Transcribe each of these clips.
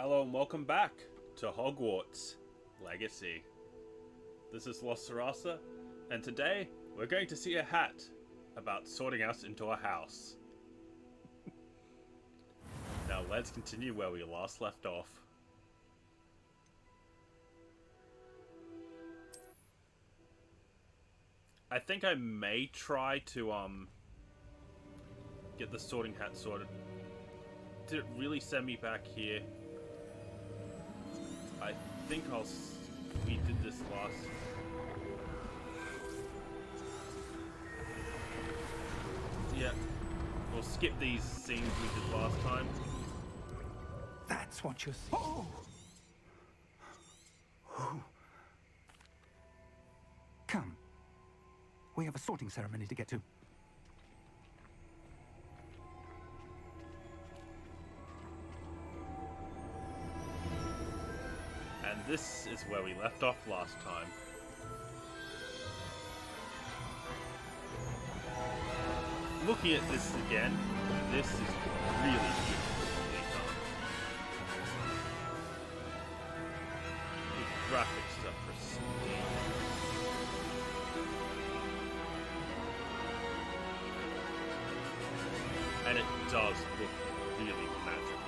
Hello and welcome back to Hogwarts Legacy. This is Los Sarasa, and today we're going to see a hat about sorting us into a house. Now let's continue where we last left off. I think I may try to get the sorting hat sorted. Did it really send me back here? I think we did this last. Yeah, we'll skip these scenes we did last time. That's what you're saying. Oh. Come. We have a sorting ceremony to get to. And this is where we left off last time. Looking at this again, this is really beautifully done. The graphics are pristine. And it does look really magical.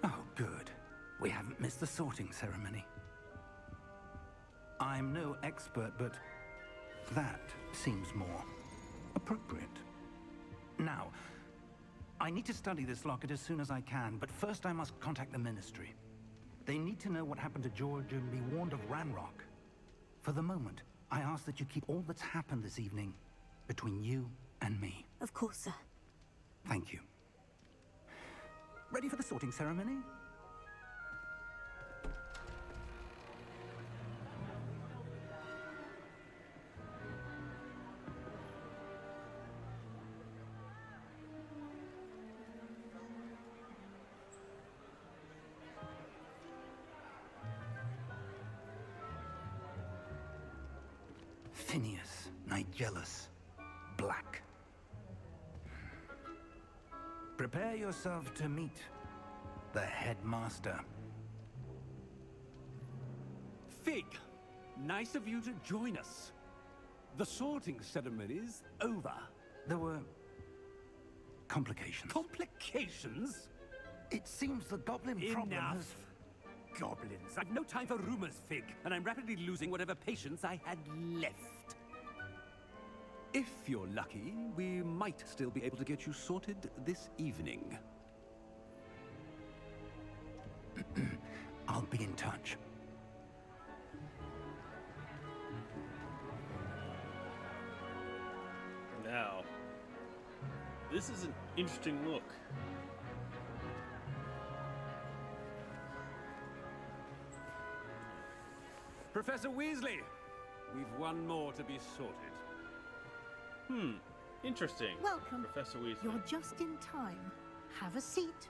Oh, good. We haven't missed the sorting ceremony. I'm no expert, but that seems more appropriate. Now, I need to study this locket as soon as I can, but first I must contact the Ministry. They need to know what happened to George and be warned of Ranrock. For the moment, I ask that you keep all that's happened this evening between you and me. Of course, sir. Thank you. Ready for the sorting ceremony? Phineas, Nigellus, Black. Prepare yourself to meet the headmaster. Fig, nice of you to join us. The sorting ceremony's over. There were complications. Complications? It seems the goblin problem Enough. has... Goblins. I've no time for rumors, Fig, and I'm rapidly losing whatever patience I had left. If you're lucky, we might still be able to get you sorted this evening. I'll be in touch. Now, this is an interesting look. Professor Weasley, we've one more to be sorted. Interesting. Welcome. Professor Weasley. You're just in time. Have a seat.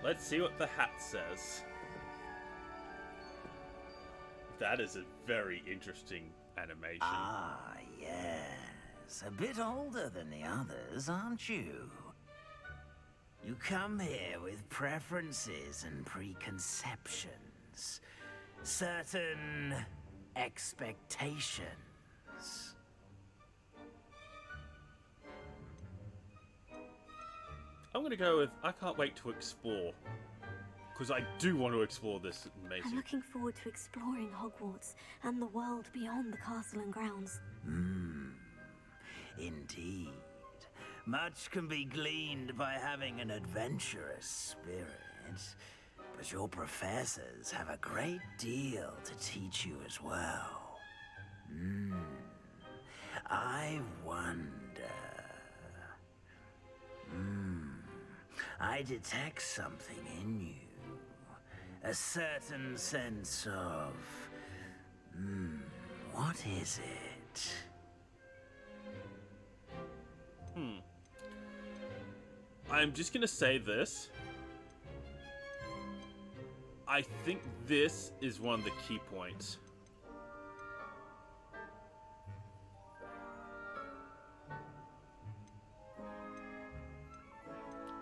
Let's see what the hat says. That is a very interesting animation. Ah, yes. A bit older than the others, aren't you? You come here with preferences and preconceptions. Certain expectations. I'm gonna go with I can't wait to explore. Because I do want to explore this amazing. I'm looking forward to exploring Hogwarts and the world beyond the castle and grounds. Indeed. Much can be gleaned by having an adventurous spirit. it, but your professors have a great deal to teach you as well. I wonder... I detect something in you. A certain sense of... what is it? I'm just gonna say this. I think this is one of the key points.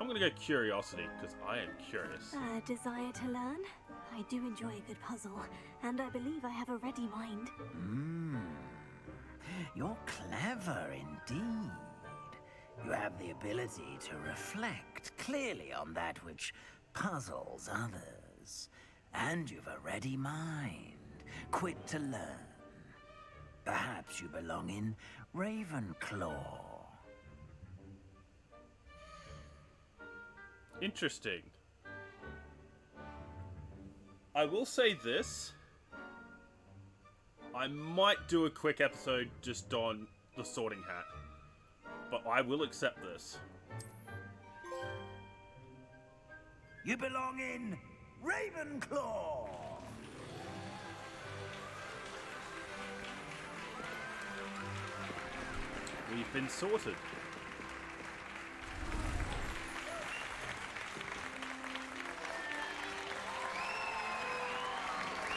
I'm gonna go curiosity, because I am curious. A desire to learn? I do enjoy a good puzzle, and I believe I have a ready mind. You're clever indeed. You have the ability to reflect clearly on that which puzzles others. And you've a ready mind, quick to learn. Perhaps you belong in Ravenclaw. Interesting. I will say this. I might do a quick episode just on the Sorting Hat. But I will accept this. You belong in Ravenclaw! We've been sorted.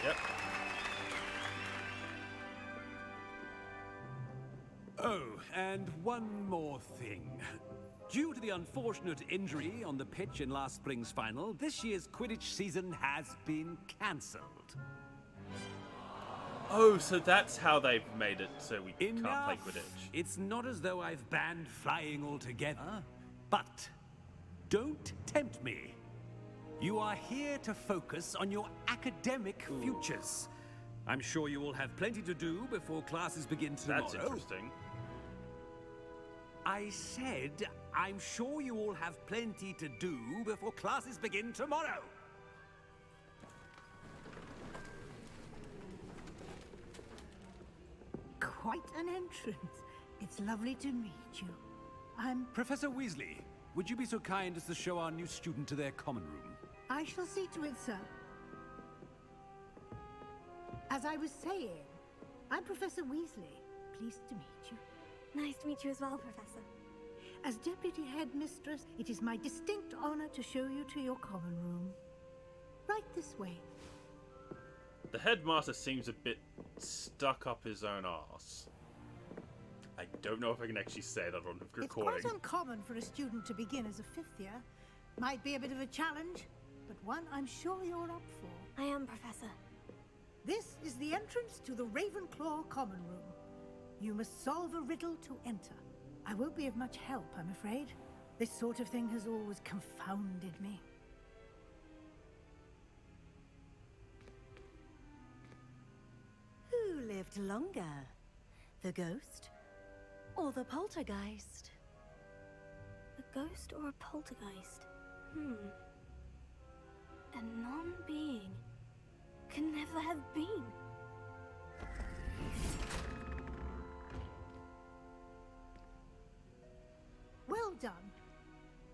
Yep. Oh, and one more thing. Due to the unfortunate injury on the pitch in last spring's final, this year's Quidditch season has been cancelled. Oh, so that's how they've made it so we can't play Quidditch. It's not as though I've banned flying altogether, but don't tempt me. You are here to focus on your academic futures. I'm sure you will have plenty to do before classes begin tomorrow. That's interesting. I said, I'm sure you all have plenty to do before classes begin tomorrow. Quite an entrance. It's lovely to meet you. Professor Weasley, would you be so kind as to show our new student to their common room? I shall see to it, sir. As I was saying, I'm Professor Weasley. Pleased to meet you. Nice to meet you as well, Professor. As Deputy Headmistress, it is my distinct honor to show you to your common room. Right this way. The headmaster seems a bit stuck up his own arse. I don't know if I can actually say that on the recording. It's quite uncommon for a student to begin as a fifth year. Might be a bit of a challenge, but one I'm sure you're up for. I am, Professor. This is the entrance to the Ravenclaw common room. You must solve a riddle to enter. I won't be of much help, I'm afraid. This sort of thing has always confounded me. Who lived longer? The ghost or the poltergeist? A ghost or a poltergeist? A non-being can never have been. Well done.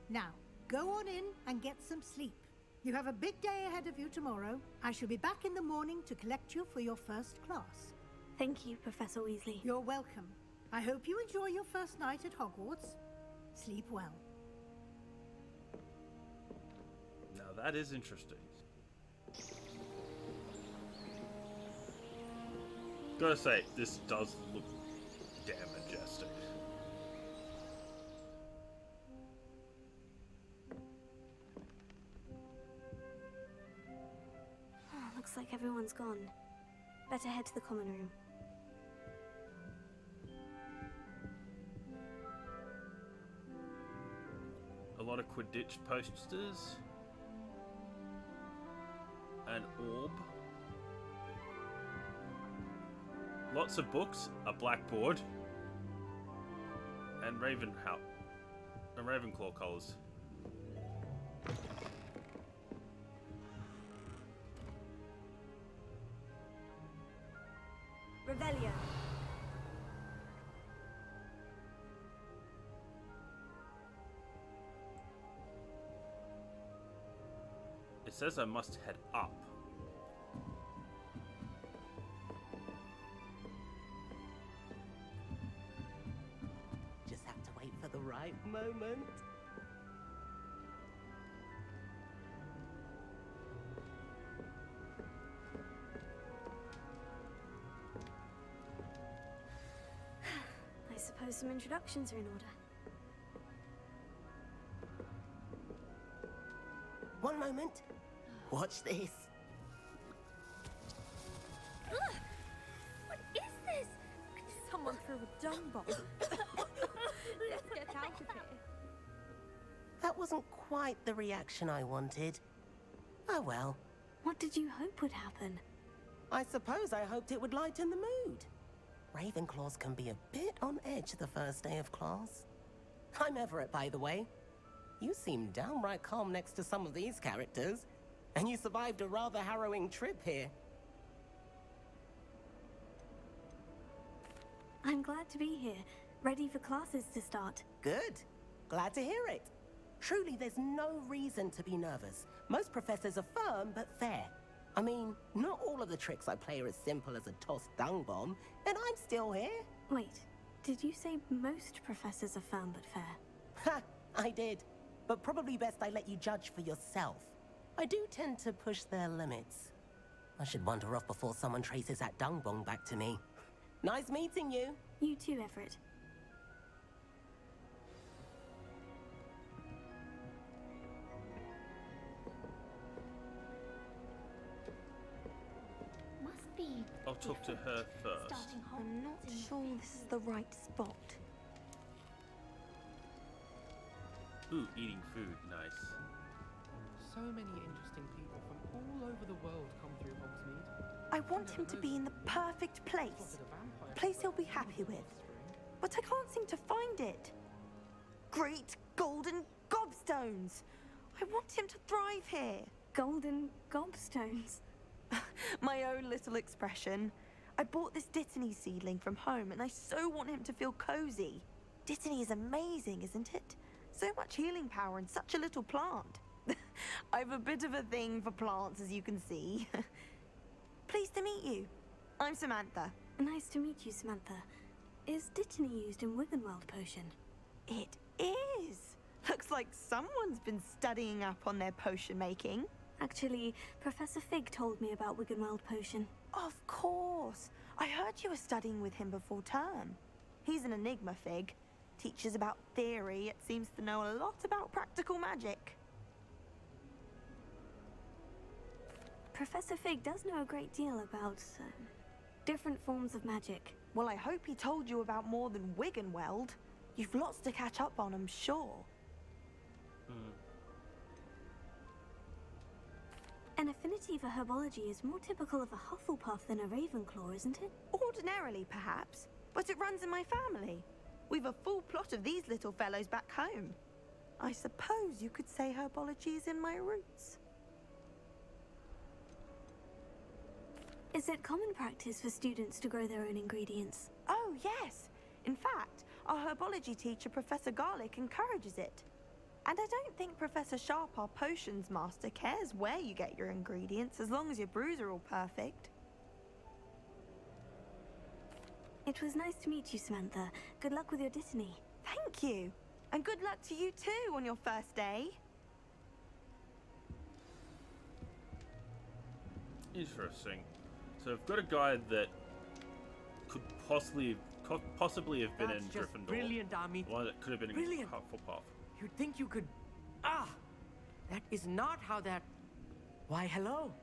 Now, go on in and get some sleep. You have a big day ahead of you tomorrow. I shall be back in the morning to collect you for your first class. Thank you, Professor Weasley. You're welcome. I hope you enjoy your first night at Hogwarts. Sleep well. Now that is interesting. Gotta say, this does look damn majestic. Looks like everyone's gone. Better head to the common room. A lot of Quidditch posters. An orb. Lots of books, a blackboard, and Ravenclaw colours. Revelio. It says I must head up. Just have to wait for the right moment. I suppose some introductions are in order. One moment. Watch this. Ugh! What is this? Someone threw a dung bomb. Let's get out of here. That wasn't quite the reaction I wanted. Oh well. What did you hope would happen? I suppose I hoped it would lighten the mood. Ravenclaws can be a bit on edge the first day of class. I'm Everett, by the way. You seem downright calm next to some of these characters, and you survived a rather harrowing trip here. I'm glad to be here, ready for classes to start. Good. Glad to hear it. Truly, there's no reason to be nervous. Most professors are firm but fair. I mean, not all of the tricks I play are as simple as a tossed dung bomb, and I'm still here. Wait, did you say most professors are firm but fair? Ha! I did. But probably best I let you judge for yourself. I do tend to push their limits. I should wander off before someone traces that dung bomb back to me. Nice meeting you. You too, Everett. Must be. I'll talk to her first. I'm not sure this is the right spot. Ooh, eating food, nice. So many interesting people from all over the world come through Hogsmeade. I want him to be in the perfect place. A place he'll be happy with. But I can't seem to find it. Great golden gobstones! I want him to thrive here. Golden gobstones. My own little expression. I bought this Dittany seedling from home and I so want him to feel cozy. Dittany is amazing, isn't it? So much healing power in such a little plant. I've a bit of a thing for plants, as you can see. Pleased to meet you. I'm Samantha. Nice to meet you, Samantha. Is Dittany used in Wiggenweld potion? It is. Looks like someone's been studying up on their potion making. Actually, Professor Fig told me about Wiggenweld potion. Of course. I heard you were studying with him before term. He's an enigma, Fig. Teaches about theory, it seems to know a lot about practical magic. Professor Fig does know a great deal about different forms of magic. Well, I hope he told you about more than Wiggenweld. You've lots to catch up on, I'm sure. An affinity for herbology is more typical of a Hufflepuff than a Ravenclaw, isn't it? Ordinarily, perhaps, but it runs in my family. We've a full plot of these little fellows back home. I suppose you could say herbology is in my roots. Is it common practice for students to grow their own ingredients? Oh, yes. In fact, our herbology teacher, Professor Garlick, encourages it. And I don't think Professor Sharp, our potions master, cares where you get your ingredients as long as your brews are all perfect. It was nice to meet you, Samantha. Good luck with your Dittany. Thank you. And good luck to you too on your first day. Interesting. So I've got a guy that could possibly have been in That's just Gryffindor. brilliant, Amit. One that could have been in Brilliant. Hufflepuff. You'd think you could... Ah! That is not how that... Why, hello.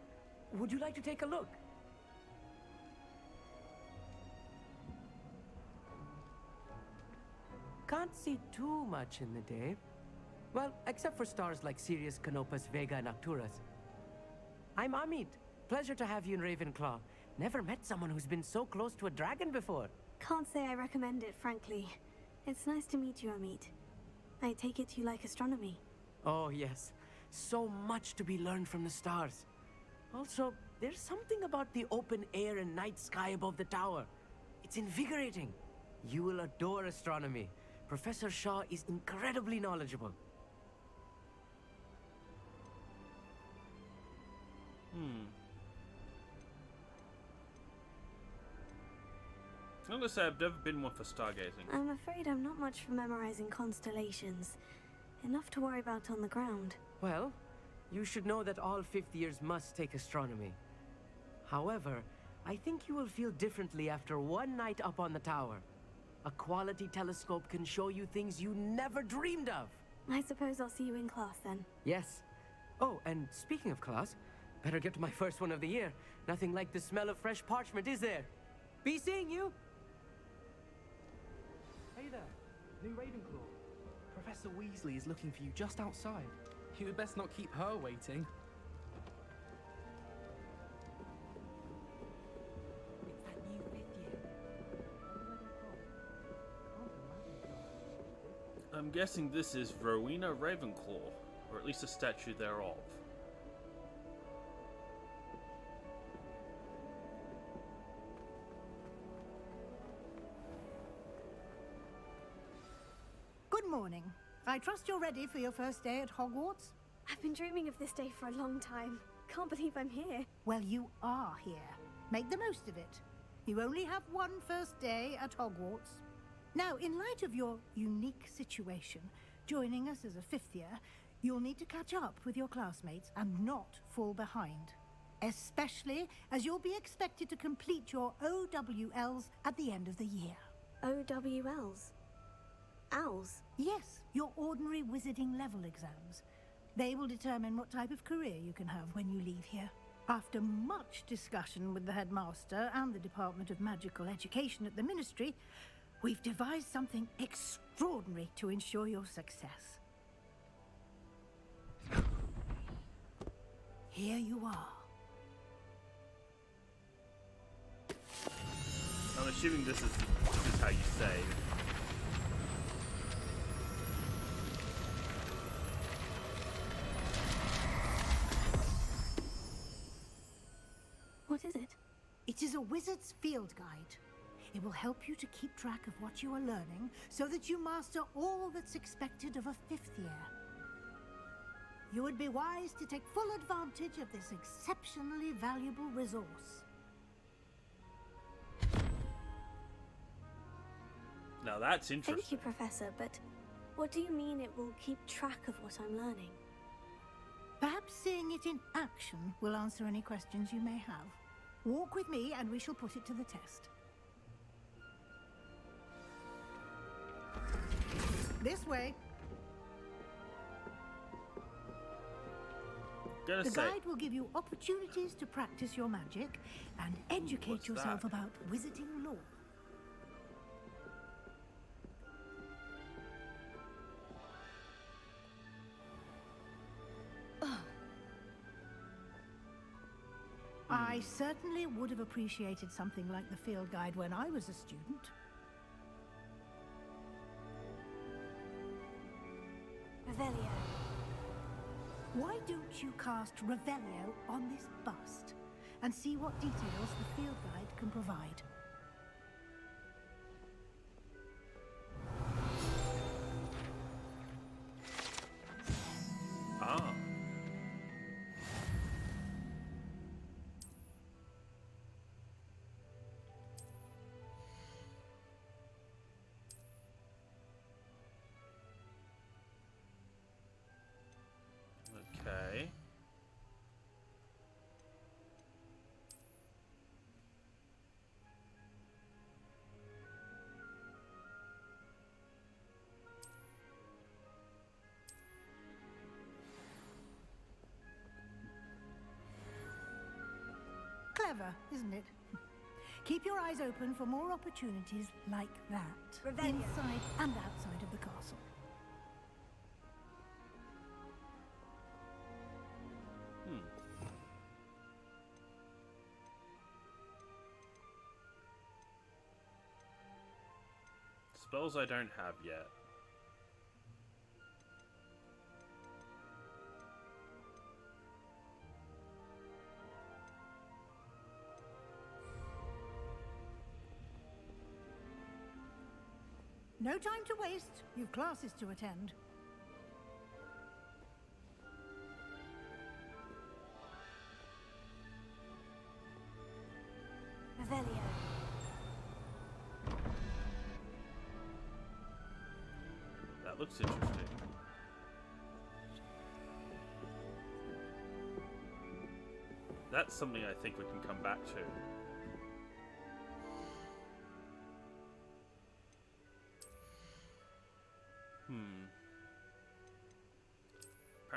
Would you like to take a look? Can't see too much in the day. Well, except for stars like Sirius, Canopus, Vega, and Arcturus. I'm Amit. Pleasure to have you in Ravenclaw. Never met someone who's been so close to a dragon before. Can't say I recommend it, frankly. It's nice to meet you, Amit. I take it you like astronomy. Oh, yes. So much to be learned from the stars. Also, there's something about the open air and night sky above the tower. It's invigorating. You will adore astronomy. Professor Shaw is incredibly knowledgeable. I'm gonna say I've never been one for stargazing. I'm afraid I'm not much for memorizing constellations. Enough to worry about on the ground. Well, you should know that all fifth years must take astronomy. However, I think you will feel differently after one night up on the tower. A quality telescope can show you things you never dreamed of. I suppose I'll see you in class then. Yes. Oh, and speaking of class, better get to my first one of the year. Nothing like the smell of fresh parchment, is there? Be seeing you! Hey there, new Ravenclaw. Professor Weasley is looking for you just outside. You had best not keep her waiting. It's that new fifth year. I'm guessing this is Rowena Ravenclaw, or at least a statue thereof. Good morning. I trust you're ready for your first day at Hogwarts? I've been dreaming of this day for a long time. Can't believe I'm here. Well, you are here. Make the most of it. You only have one first day at Hogwarts. Now, in light of your unique situation, joining us as a fifth year, you'll need to catch up with your classmates and not fall behind. Especially as you'll be expected to complete your OWLs at the end of the year. OWLs? Owls? Yes, your ordinary wizarding level exams. They will determine what type of career you can have when you leave here. After much discussion with the headmaster and the Department of Magical Education at the Ministry, we've devised something extraordinary to ensure your success. Here you are. I'm assuming this is how you say. What is it? It is a wizard's field guide. It will help you to keep track of what you are learning so that you master all that's expected of a fifth year. You would be wise to take full advantage of this exceptionally valuable resource. Now that's interesting. Thank you, Professor, but what do you mean it will keep track of what I'm learning? Perhaps seeing it in action will answer any questions you may have. Walk with me and we shall put it to the test. This way. The guide will give you opportunities to practice your magic and educate yourself about wizarding lore. I certainly would have appreciated something like the field guide when I was a student. Revelio. Why don't you cast Revelio on this bust and see what details the field guide can provide? Ah. Okay. Clever, isn't it? Keep your eyes open for more opportunities like that. Revelio. Inside and outside of the castle. Spells I don't have yet. No time to waste. You've classes to attend. Revelio. That looks interesting. That's something I think we can come back to.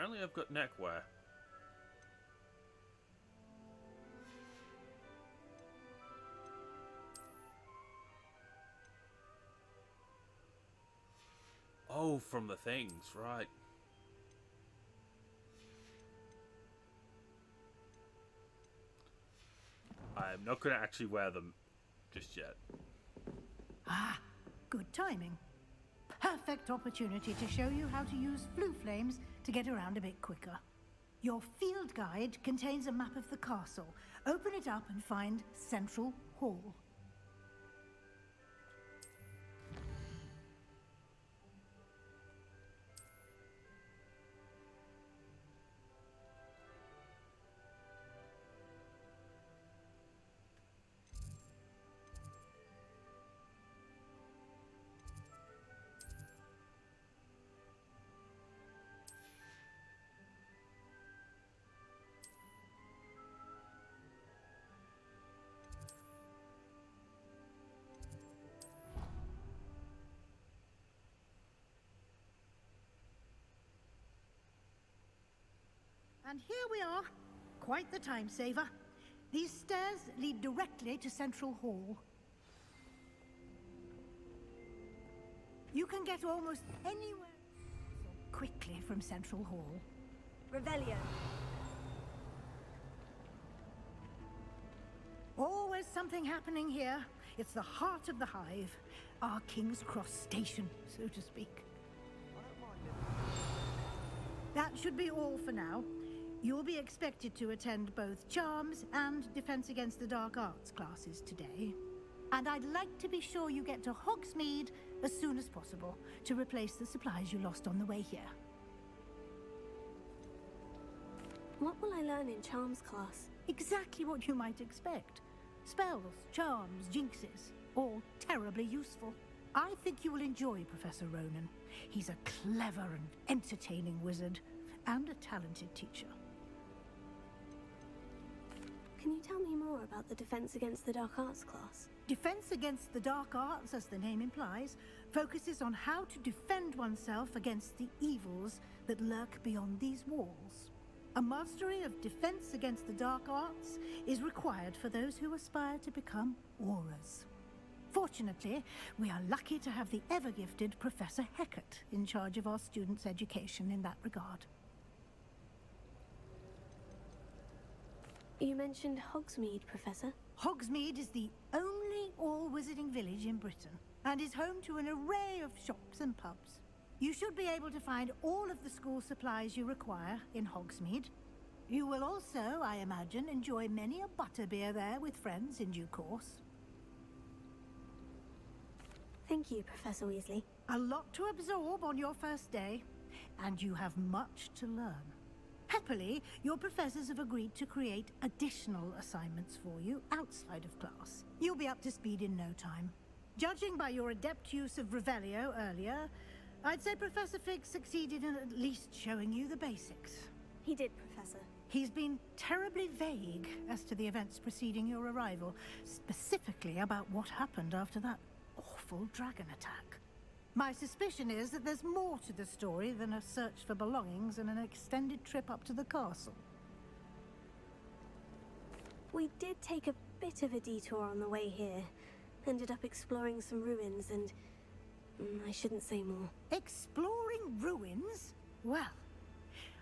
Apparently I've got neckwear. Oh, from the things, right. I'm not going to actually wear them just yet. Ah, good timing. Perfect opportunity to show you how to use flue flames to get around a bit quicker. Your field guide contains a map of the castle. Open it up and find Central Hall. And here we are. Quite the time saver. These stairs lead directly to Central Hall. You can get almost anywhere quickly from Central Hall. Revelio. Always something happening here. It's the heart of the hive. Our King's Cross station, so to speak. That should be all for now. You'll be expected to attend both Charms and Defense Against the Dark Arts classes today. And I'd like to be sure you get to Hogsmeade as soon as possible to replace the supplies you lost on the way here. What will I learn in Charms class? Exactly what you might expect. Spells, charms, jinxes, all terribly useful. I think you will enjoy Professor Ronan. He's a clever and entertaining wizard, and a talented teacher. Can you tell me more about the Defense Against the Dark Arts class? Defense Against the Dark Arts, as the name implies, focuses on how to defend oneself against the evils that lurk beyond these walls. A mastery of Defense Against the Dark Arts is required for those who aspire to become Aurors. Fortunately, we are lucky to have the ever-gifted Professor Hecat in charge of our students' education in that regard. You mentioned Hogsmeade, Professor. Hogsmeade is the only all-wizarding village in Britain, and is home to an array of shops and pubs. You should be able to find all of the school supplies you require in Hogsmeade. You will also, I imagine, enjoy many a butterbeer there with friends in due course. Thank you, Professor Weasley. A lot to absorb on your first day, and you have much to learn. Happily, your professors have agreed to create additional assignments for you outside of class. You'll be up to speed in no time. Judging by your adept use of Revelio earlier, I'd say Professor Fig succeeded in at least showing you the basics. He did, Professor. He's been terribly vague as to the events preceding your arrival, specifically about what happened after that awful dragon attack. My suspicion is that there's more to the story than a search for belongings and an extended trip up to the castle. We did take a bit of a detour on the way here. Ended up exploring some ruins and... I shouldn't say more. Exploring ruins? Well,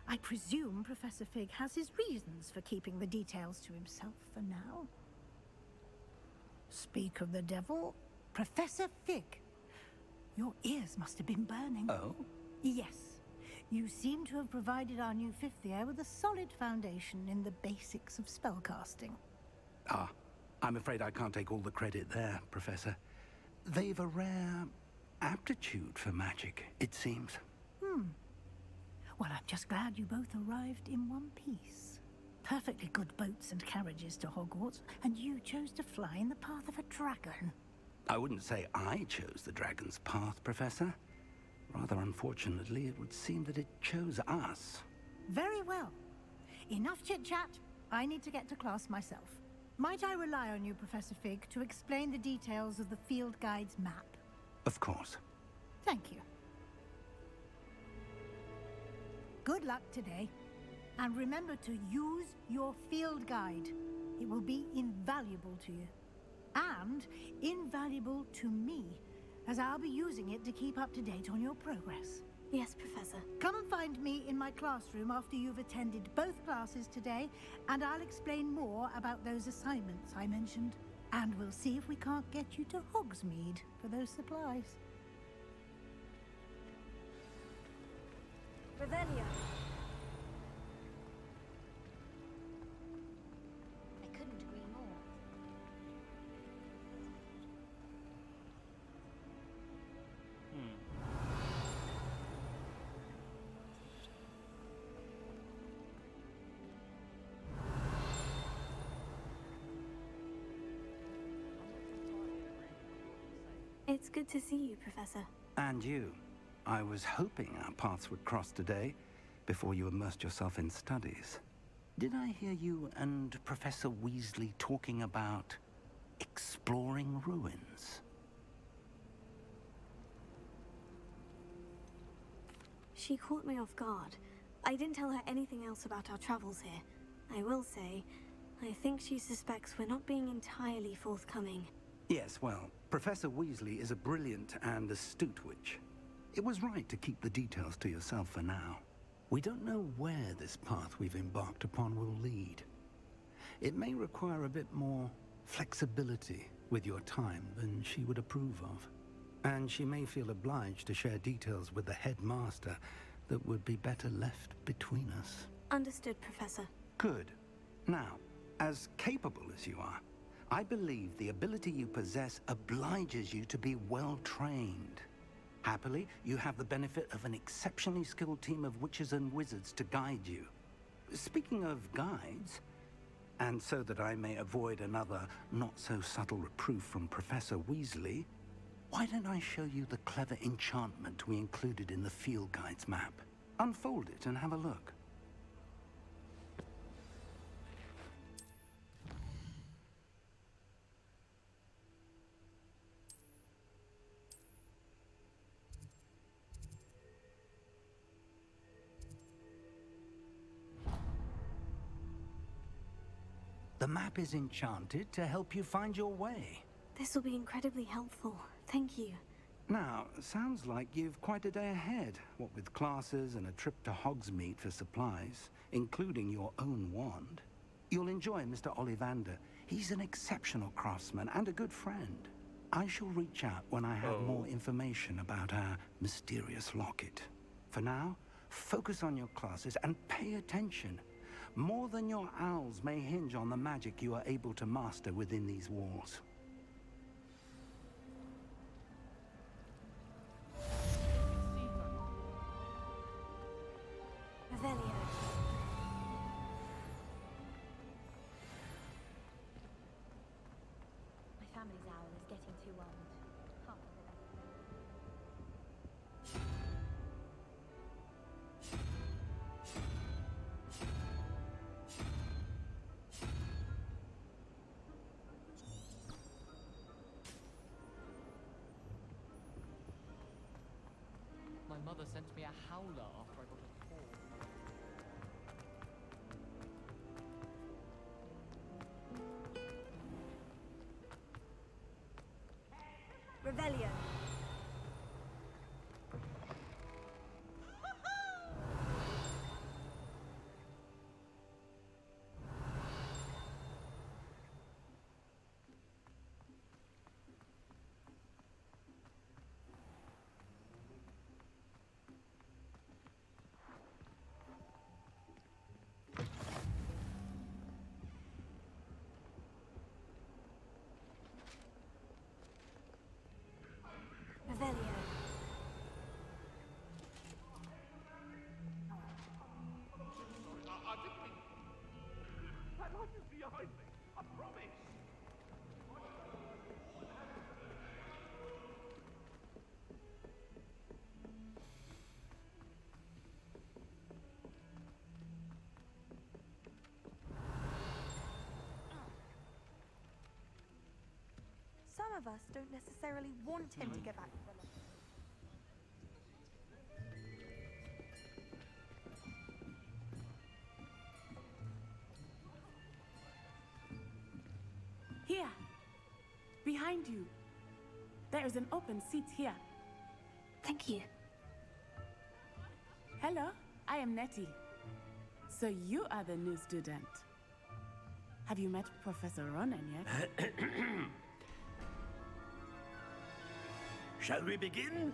I presume Professor Fig has his reasons for keeping the details to himself for now. Speak of the devil, Professor Fig. Your ears must have been burning. Oh? Yes. You seem to have provided our new fifth year with a solid foundation in the basics of spellcasting. Ah, I'm afraid I can't take all the credit there, Professor. They've a rare aptitude for magic, it seems. Well, I'm just glad you both arrived in one piece. Perfectly good boats and carriages to Hogwarts, and you chose to fly in the path of a dragon. I wouldn't say I chose the dragon's path, Professor. Rather unfortunately, it would seem that it chose us. Very well. Enough chit-chat. I need to get to class myself. Might I rely on you, Professor Fig, to explain the details of the field guide's map? Of course. Thank you. Good luck today. And remember to use your field guide. It will be invaluable to you. And invaluable to me, as I'll be using it to keep up to date on your progress. Yes, Professor. Come and find me in my classroom after you've attended both classes today, and I'll explain more about those assignments I mentioned. And we'll see if we can't get you to Hogsmeade for those supplies. Revelio. I couldn't agree more. It's good to see you, Professor. And you. I was hoping our paths would cross today, before you immersed yourself in studies. Did I hear you and Professor Weasley talking about exploring ruins? She caught me off guard. I didn't tell her anything else about our travels here. I will say, I think she suspects we're not being entirely forthcoming. Yes, well, Professor Weasley is a brilliant and astute witch. It was right to keep the details to yourself for now. We don't know where this path we've embarked upon will lead. It may require a bit more flexibility with your time than she would approve of. And she may feel obliged to share details with the headmaster that would be better left between us. Understood, Professor. Good. Now, as capable as you are, I believe the ability you possess obliges you to be well trained. Happily, you have the benefit of an exceptionally skilled team of witches and wizards to guide you. Speaking of guides, and so that I may avoid another not-so-subtle reproof from Professor Weasley, why don't I show you the clever enchantment we included in the field guide's map? Unfold it and have a look. The map is enchanted to help you find your way. This will be incredibly helpful. Thank you. Now, sounds like you've quite a day ahead, what with classes and a trip to Hogsmeade for supplies, including your own wand. You'll enjoy Mr. Ollivander. He's an exceptional craftsman and a good friend. I shall reach out when I have more information about our mysterious locket. For now, focus on your classes and pay attention. More than your owls may hinge on the magic you are able to master within these walls. Revelio. My family's owl is getting too old. Huh. My mother sent me a howler after I got a call. Revelio. Darkness behind me. I promise. Some of us don't necessarily want him to get back to the lock. Here. Behind you. There is an open seat here. Thank you. Hello, I am Nettie. So you are the new student. Have you met Professor Ronan yet? Shall we begin?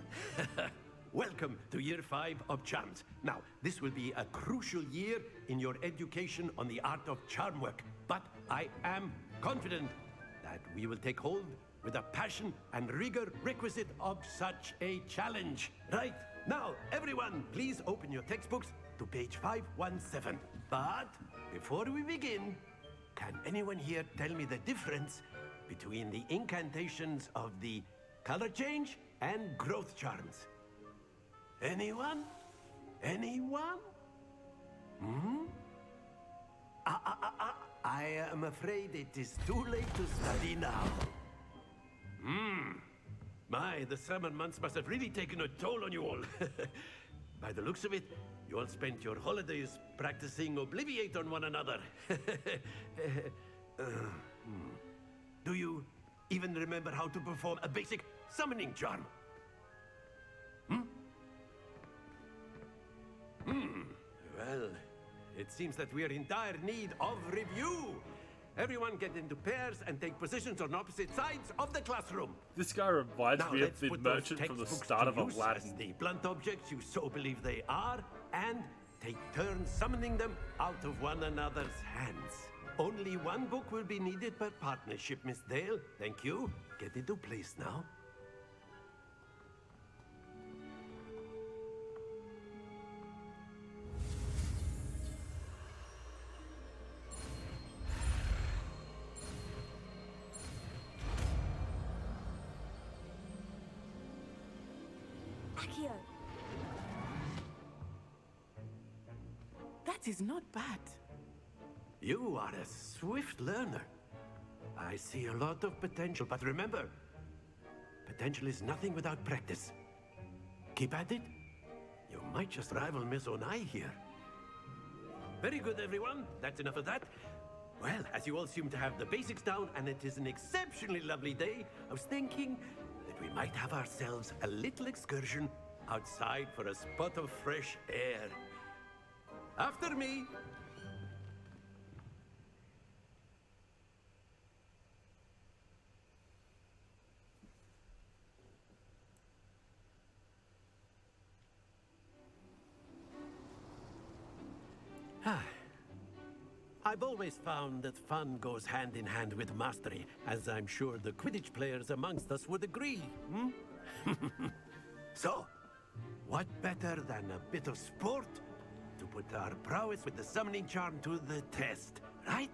Welcome to Year 5 of Charms. Now, this will be a crucial year in your education on the art of charm work. But I am confident that we will take hold with the passion and rigor requisite of such a challenge. Right, now, everyone, please open your textbooks to page 517. But before we begin, can anyone here tell me the difference between the incantations of the color change and growth charms? Anyone? Anyone? Hmm? I am afraid it is too late to study now. My, the summer months must have really taken a toll on you all. By the looks of it, you all spent your holidays practicing Obliviate on one another. Do you even remember how to perform a basic summoning charm? Well, it seems that we are in dire need of review. Everyone get into pairs and take positions on opposite sides of the classroom. This guy reminds Now me let's of the put those merchant from the textbooks start to of use Aladdin. as the blunt objects you so believe they are, and take turns summoning them out of one another's hands. Only one book will be needed per partnership, Miss Dale. Thank you. Get into place now. Accio. That is not bad. You are a swift learner. I see a lot of potential, but remember, potential is nothing without practice. Keep at it. You might just rival Miss Onai here. Very good, everyone. That's enough of that. Well, as you all seem to have the basics down, and it is an exceptionally lovely day, I was thinking that we might have ourselves a little excursion outside for a spot of fresh air. After me. I've always found that fun goes hand in hand with mastery, as I'm sure the Quidditch players amongst us would agree. So, what better than a bit of sport to put our prowess with the summoning charm to the test, right?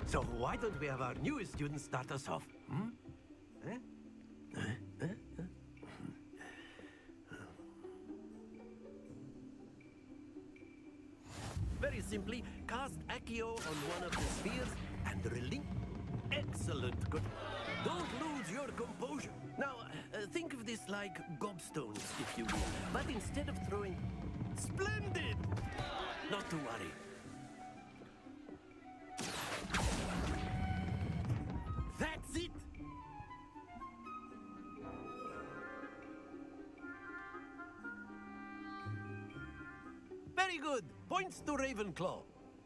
So why don't we have our newest student start us off? Very simply, cast Accio on one of the spheres and relinquish. Excellent, good. Don't lose your composure. Now, think of this like gobstones, if you will. But instead of throwing... Splendid! Not to worry. That's it! Very good. Points to Ravenclaw.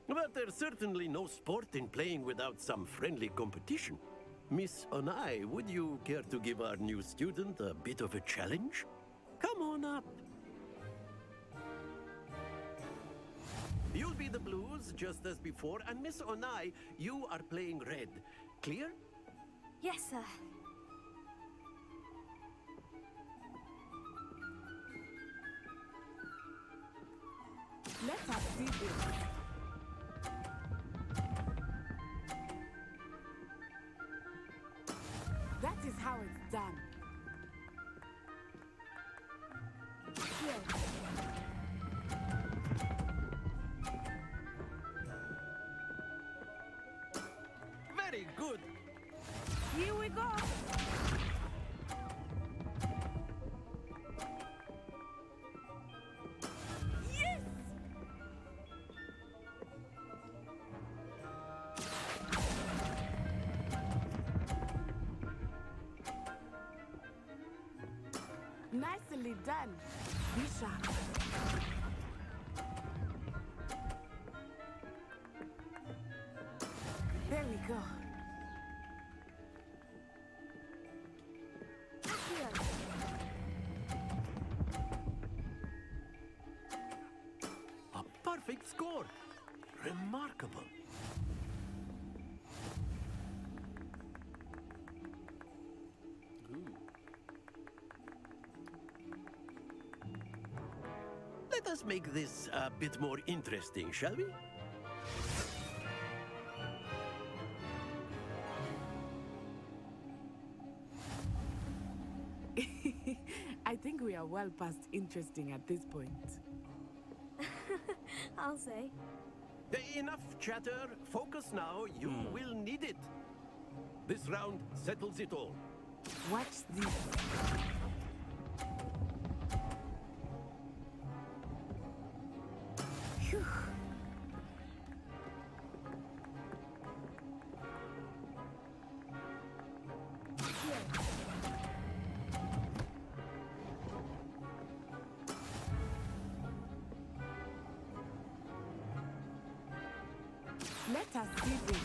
But there's certainly no sport in playing without some friendly competition. Miss Onai, would you care to give our new student a bit of a challenge? Come on up. You'll be the blues, just as before, and Miss Onai, you are playing red. Clear? Yes, sir. Let us see this. That is how it's done. Here. Very good. Here we go. Yes! Nicely done. Be sharp. There we go. A perfect score. Remarkable. Let us make this a bit more interesting, shall we? I think we are well past interesting at this point. I'll say. Enough chatter. Focus now. You will need it. This round settles it all. Watch this. Phew. Let us see this.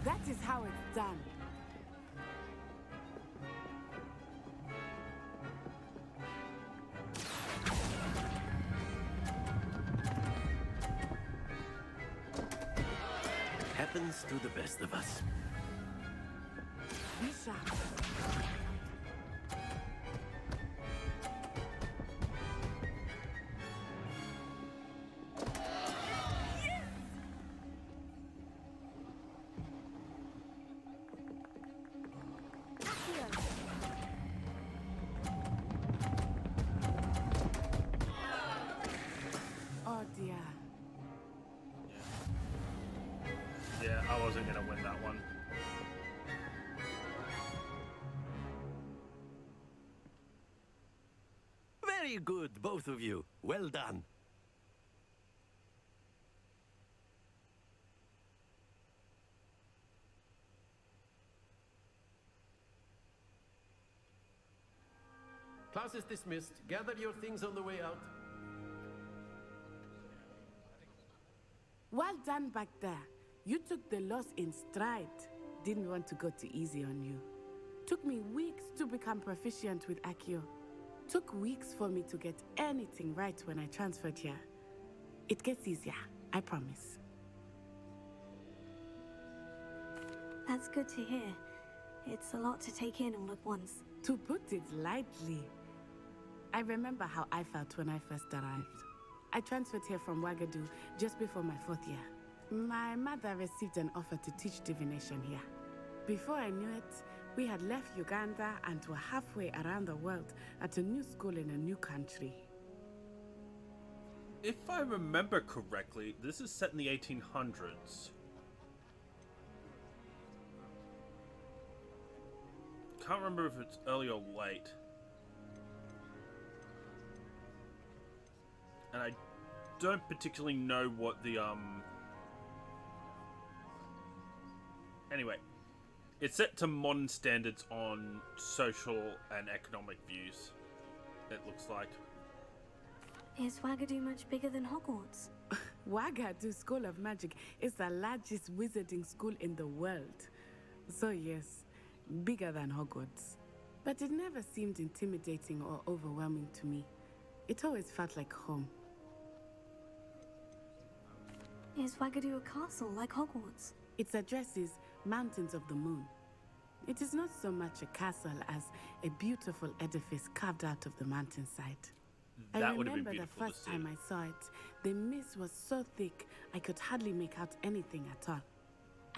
That is how it's done. Happens to the best of us. Be sharp. Oh dear. Yeah, I wasn't gonna win that one. Very good, both of you. Well done. Class is dismissed. Gather your things on the way out. Well done back there. You took the loss in stride. Didn't want to go too easy on you. Took me weeks to become proficient with Accio. Took weeks for me to get anything right when I transferred here. It gets easier, I promise. That's good to hear. It's a lot to take in all at once. To put it lightly, I remember how I felt when I first arrived. I transferred here from Wagadu just before my 4th year. My mother received an offer to teach divination here. Before I knew it, we had left Uganda and were halfway around the world at a new school in a new country. If I remember correctly, this is set in the 1800s. Can't remember if it's early or late. And I don't particularly know what the, Anyway, it's set to modern standards on social and economic views, it looks like. Is Wagadu much bigger than Hogwarts? Wagadu School of Magic is the largest wizarding school in the world. So yes, bigger than Hogwarts. But it never seemed intimidating or overwhelming to me. It always felt like home. Is Wagadu a castle like Hogwarts? Its address is Mountains of the Moon. It is not so much a castle as a beautiful edifice carved out of the mountainside. That I would have been remember the beautiful to first see. time I saw it, the mist was so thick I could hardly make out anything at all.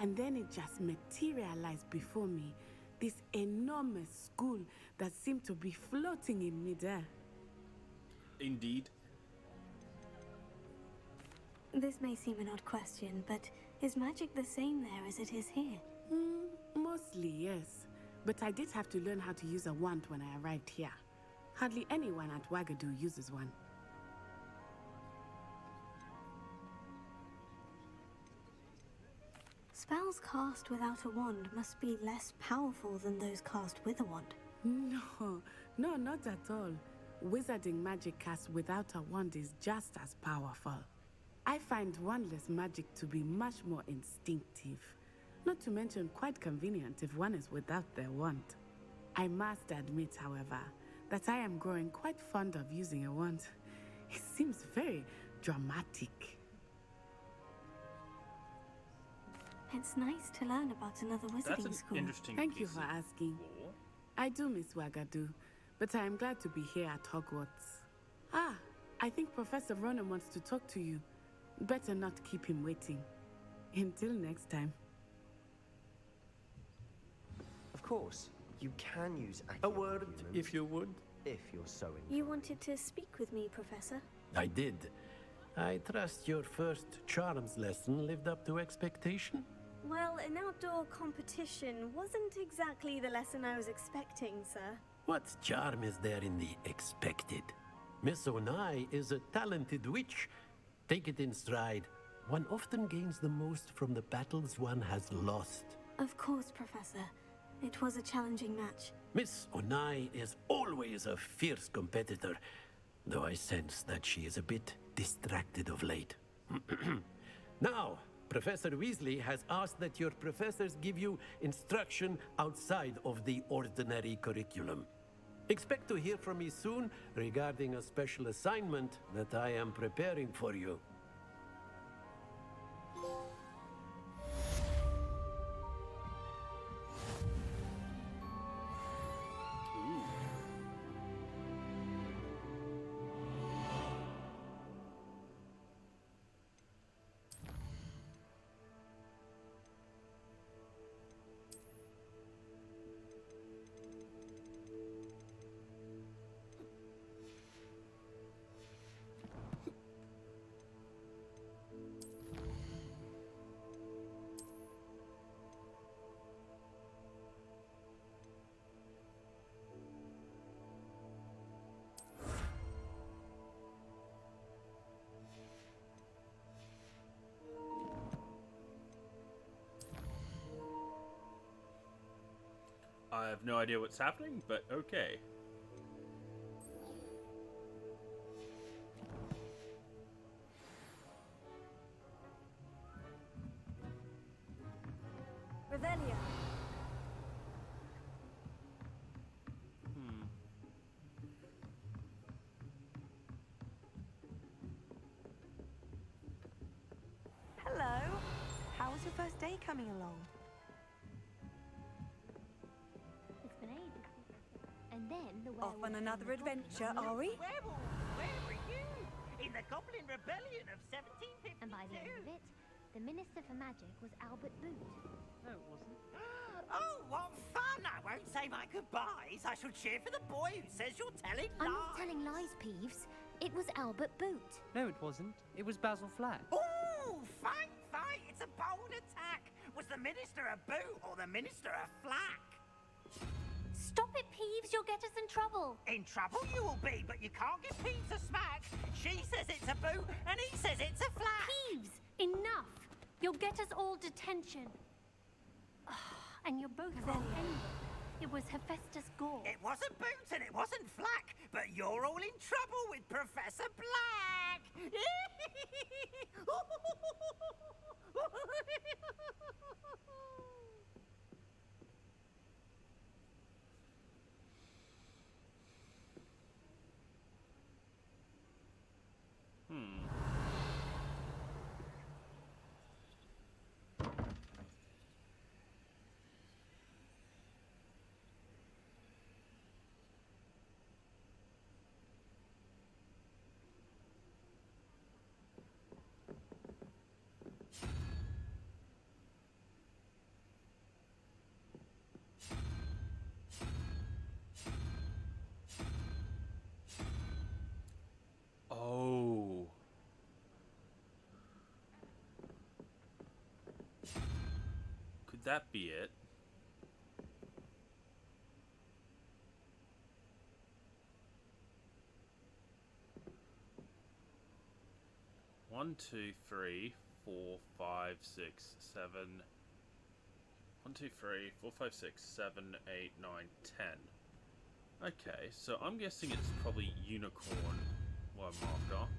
And then it just materialized before me, this enormous school that seemed to be floating in midair. Indeed. This may seem an odd question, but is magic the same there as it is here? Mostly, yes. But I did have to learn how to use a wand when I arrived here. Hardly anyone at Wagadu uses one. Spells cast without a wand must be less powerful than those cast with a wand. No, not at all. Wizarding magic cast without a wand is just as powerful. I find wandless magic to be much more instinctive. Not to mention quite convenient if one is without their wand. I must admit, however, that I am growing quite fond of using a wand. It seems very dramatic. It's nice to learn about another That's wizarding an school. interesting Thank you piece for of asking. lore. I do miss Wagadu, but I am glad to be here at Hogwarts. Ah, I think Professor Ronan wants to talk to you. Better not keep him waiting. Until next time. Of course, you can use A accurate word, humans, if you would. if you're so inclined. You wanted to speak with me, Professor? I did. I trust your first charms lesson lived up to expectation. Well, an outdoor competition wasn't exactly the lesson I was expecting, sir. What charm is there in the expected? Miss Onai is a talented witch. Take it in stride. One often gains the most from the battles one has lost. Of course, Professor. It was a challenging match. Miss Onai is always a fierce competitor, though I sense that she is a bit distracted of late. Now, Professor Weasley has asked that your professors give you instruction outside of the ordinary curriculum. Expect to hear from me soon regarding a special assignment that I am preparing for you. I have no idea what's happening, but okay. Revelia. Hello. How was your first day coming along? It's been ages. And then the Off on another adventure, are we? Where were you? In the Goblin Rebellion of 1752. And by the end of it, the Minister for Magic was Albert Boot. No, it wasn't. Oh, what fun! I won't say my goodbyes. I shall cheer for the boy who says you're telling lies. I'm not telling lies, Peeves. It was Albert Boot. No, it wasn't. It was Basil Flack. Oh, fight! It's a bold attack. Was the Minister a boot or the Minister a flack? Stop it, Peeves. You'll get us in trouble. In trouble you will be, but you can't give Peeves a smack. She says it's a boot and he says it's a flack. Peeves, enough. You'll get us all detention. And you're both wrong anyway. It was Hephaestus Gore. It wasn't boot and it wasn't flack, but you're all in trouble with Professor Black. that be it? One, two, three, 4, 5, 6, 7. 1, 2, 3, 4, 5, 6, 7, 8, 9, 10. Okay, so I'm guessing it's probably unicorn what I'm after.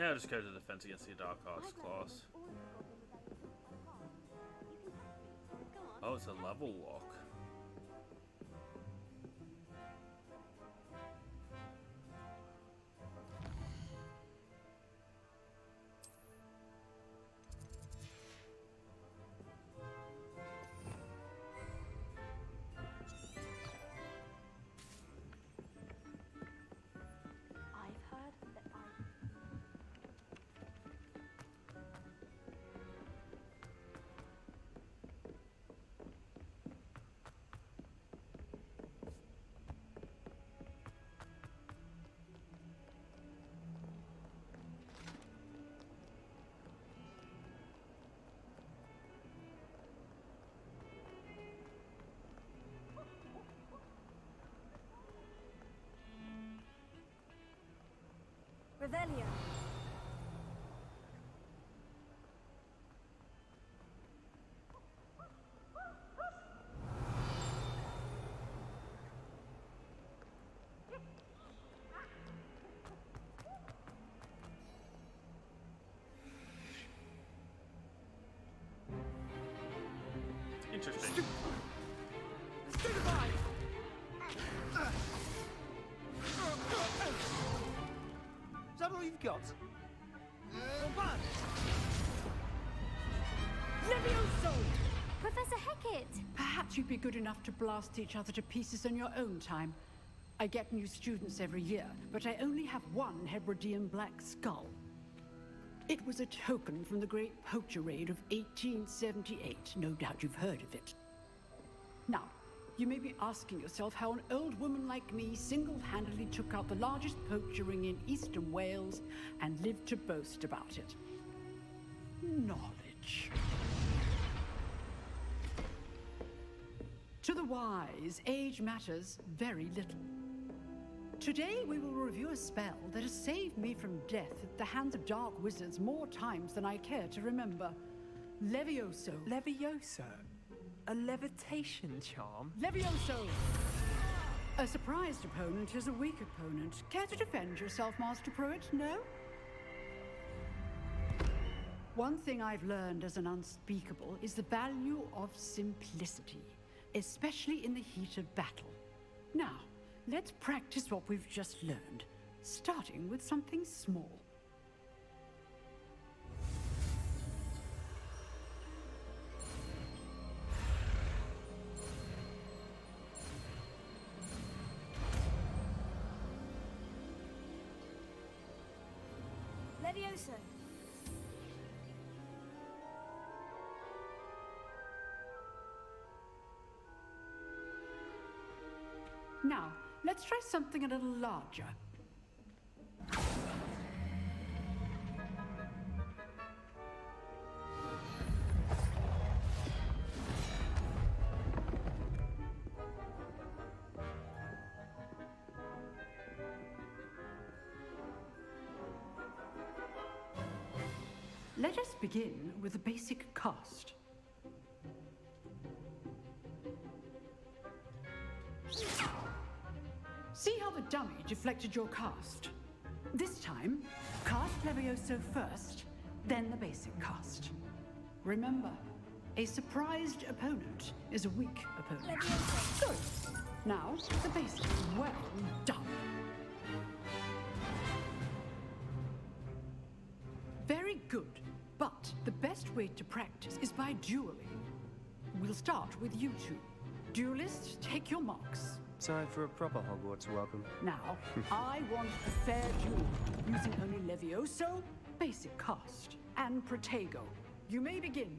Yeah, I'll just go to defense against the Dark Arts class. Oh, it's a level lock. Revelio. Interesting. Is that all you've got? Levioso! Professor Hecat! Perhaps you'd be good enough to blast each other to pieces in your own time. I get new students every year, but I only have one Hebridean black skull. It was a token from the Great Poacher Raid of 1878. No doubt you've heard of it. Now, you may be asking yourself how an old woman like me single-handedly took out the largest poacher ring in eastern Wales and lived to boast about it. Knowledge. To the wise, age matters very little. Today we will review a spell that has saved me from death at the hands of dark wizards more times than I care to remember. Levioso. Levioso? A levitation charm? Levioso! A surprised opponent is a weak opponent. Care to defend yourself, Master Pruitt? No? One thing I've learned as an unspeakable is the value of simplicity, especially in the heat of battle. Now, let's practice what we've just learned, starting with something small. Levioso. Now, let's try something a little larger. Let us begin with the basic cast. See how the dummy deflected your cast? This time, cast Levioso first, then the basic cast. Remember, a surprised opponent is a weak opponent. Good. Now, the basic. Well done. Very good. But the best way to practice is by dueling. We'll start with you two. Duelists, take your marks. Time for a proper Hogwarts welcome. Now, I want a fair duel, using only Levioso, basic cast, and Protego. You may begin.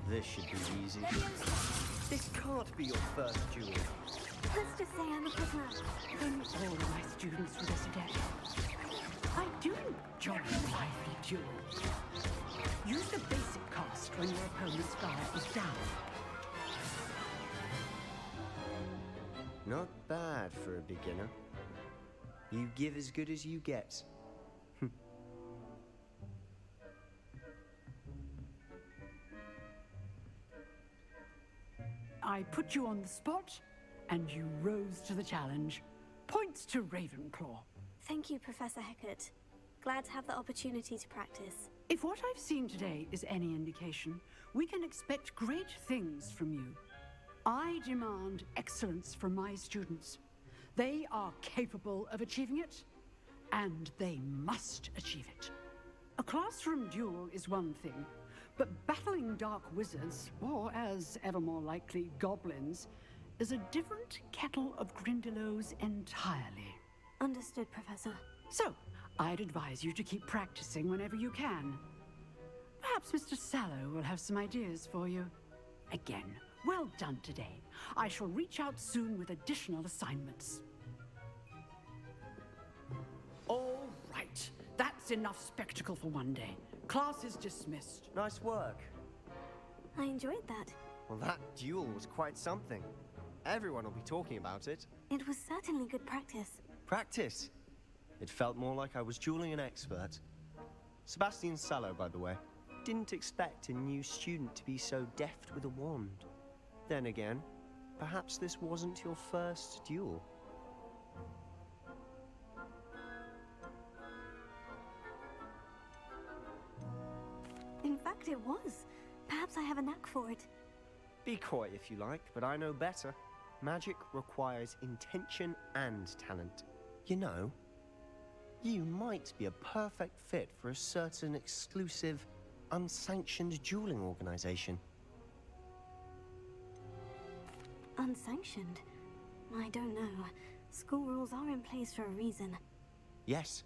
This should be easy. This can't be your first duel. Let's just say I'm a prisoner. Then all of my students were this adept. I do enjoy a lively duel. Use the basic cast when your opponent's guard is down. Not bad for a beginner. You give as good as you get. I put you on the spot, and you rose to the challenge. Points to Ravenclaw. Thank you, Professor Hecat. Glad to have the opportunity to practice. If what I've seen today is any indication, we can expect great things from you. I demand excellence from my students. They are capable of achieving it, and they must achieve it. A classroom duel is one thing, but battling dark wizards, or as ever more likely, goblins, is a different kettle of Grindylows entirely. Understood, Professor. So, I'd advise you to keep practicing whenever you can. Perhaps Mr. Sallow will have some ideas for you. Again, well done today. I shall reach out soon with additional assignments. All right. That's enough spectacle for one day. Class is dismissed. Nice work. I enjoyed that. Well, that duel was quite something. Everyone will be talking about it. It was certainly good practice. Practice? It felt more like I was dueling an expert. Sebastian Sallow, by the way. Didn't expect a new student to be so deft with a wand. Then again, perhaps this wasn't your first duel. In fact, it was. Perhaps I have a knack for it. Be coy if you like, but I know better. Magic requires intention and talent. You know, you might be a perfect fit for a certain exclusive, unsanctioned dueling organization. Unsanctioned? I don't know. School rules are in place for a reason. Yes,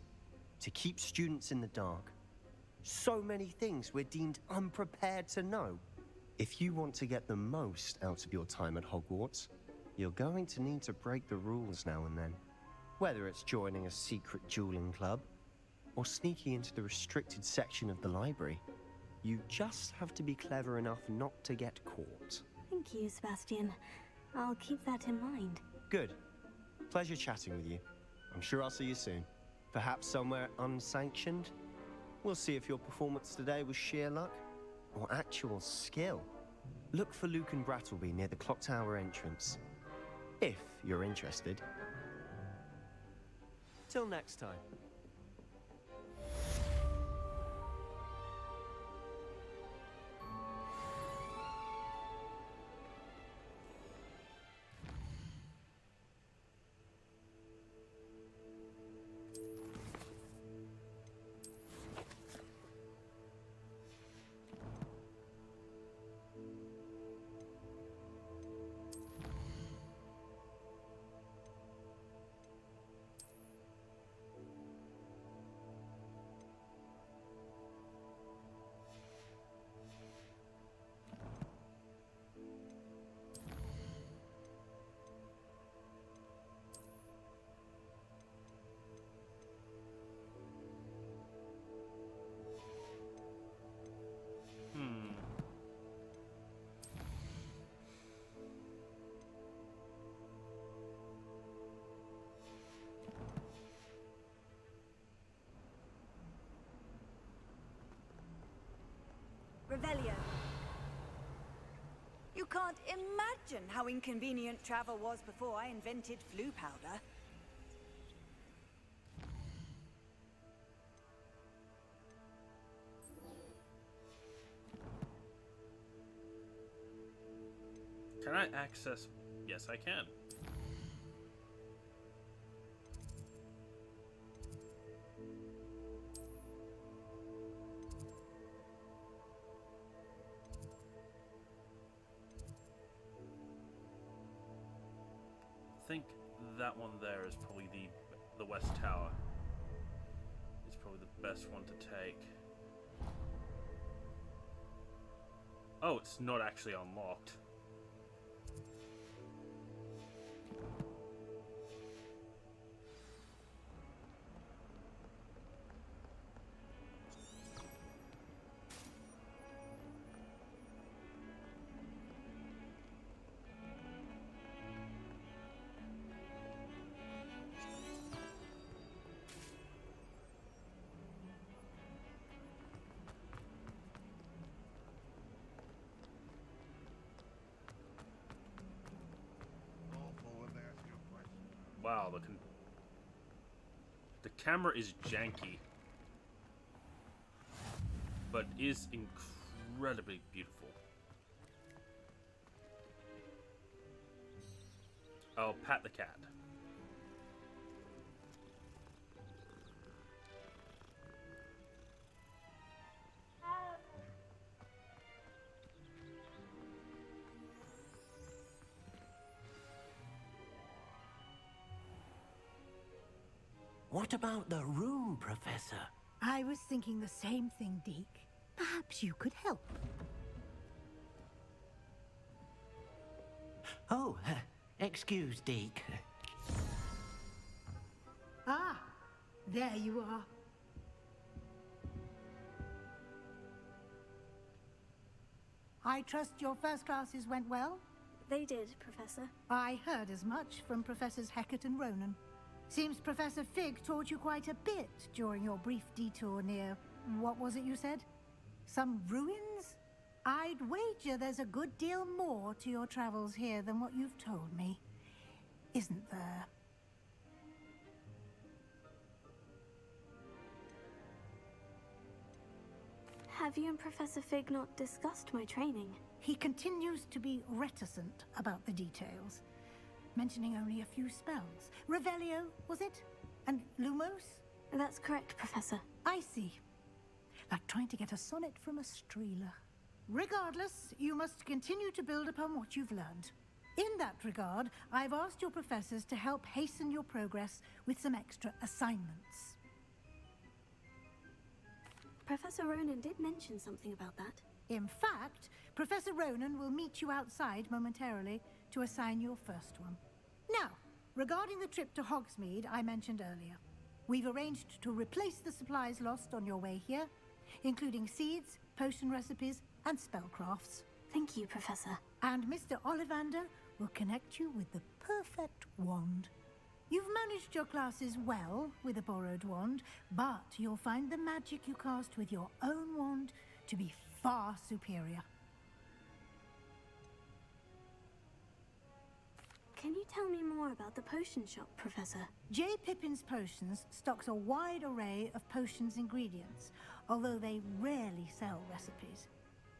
to keep students in the dark. So many things we're deemed unprepared to know. If you want to get the most out of your time at Hogwarts, you're going to need to break the rules now and then. Whether it's joining a secret dueling club, or sneaking into the restricted section of the library, you just have to be clever enough not to get caught. Thank you, Sebastian. I'll keep that in mind. Good. Pleasure chatting with you. I'm sure I'll see you soon. Perhaps somewhere unsanctioned? We'll see if your performance today was sheer luck or actual skill. Look for Luke and Brattleby near the clock tower entrance, if you're interested. Till next time. can't imagine how inconvenient travel was before I invented flu powder. Can I access? Yes, I can. I think that one there is probably the West Tower. It's probably the best one to take. Oh, it's not actually unlocked. Wow, the camera is janky, but is incredibly beautiful. I'll pat the cat. What about the room, Professor? I was thinking the same thing, Deke. Perhaps you could help. Oh, excuse, Deke. Ah, there you are. I trust your first classes went well? They did, Professor. I heard as much from Professors Hecat and Ronan. Seems Professor Fig taught you quite a bit during your brief detour near... what was it you said? Some ruins? I'd wager there's a good deal more to your travels here than what you've told me. Isn't there? Have you and Professor Fig not discussed my training? He continues to be reticent about the details, mentioning only a few spells. Revelio, was it? And Lumos? That's correct, Professor. I see. Like trying to get a sonnet from a streeler. Regardless, you must continue to build upon what you've learned. In that regard, I've asked your professors to help hasten your progress with some extra assignments. Professor Ronan did mention something about that. In fact, Professor Ronan will meet you outside momentarily to assign your first one. Now, regarding the trip to Hogsmeade I mentioned earlier, we've arranged to replace the supplies lost on your way here, including seeds, potion recipes, and spellcrafts. Thank you, Professor. And Mr. Ollivander will connect you with the perfect wand. You've managed your classes well with a borrowed wand, but you'll find the magic you cast with your own wand to be far superior. Can you tell me more about the potion shop, Professor? J. Pippin's Potions stocks a wide array of potions ingredients, although they rarely sell recipes.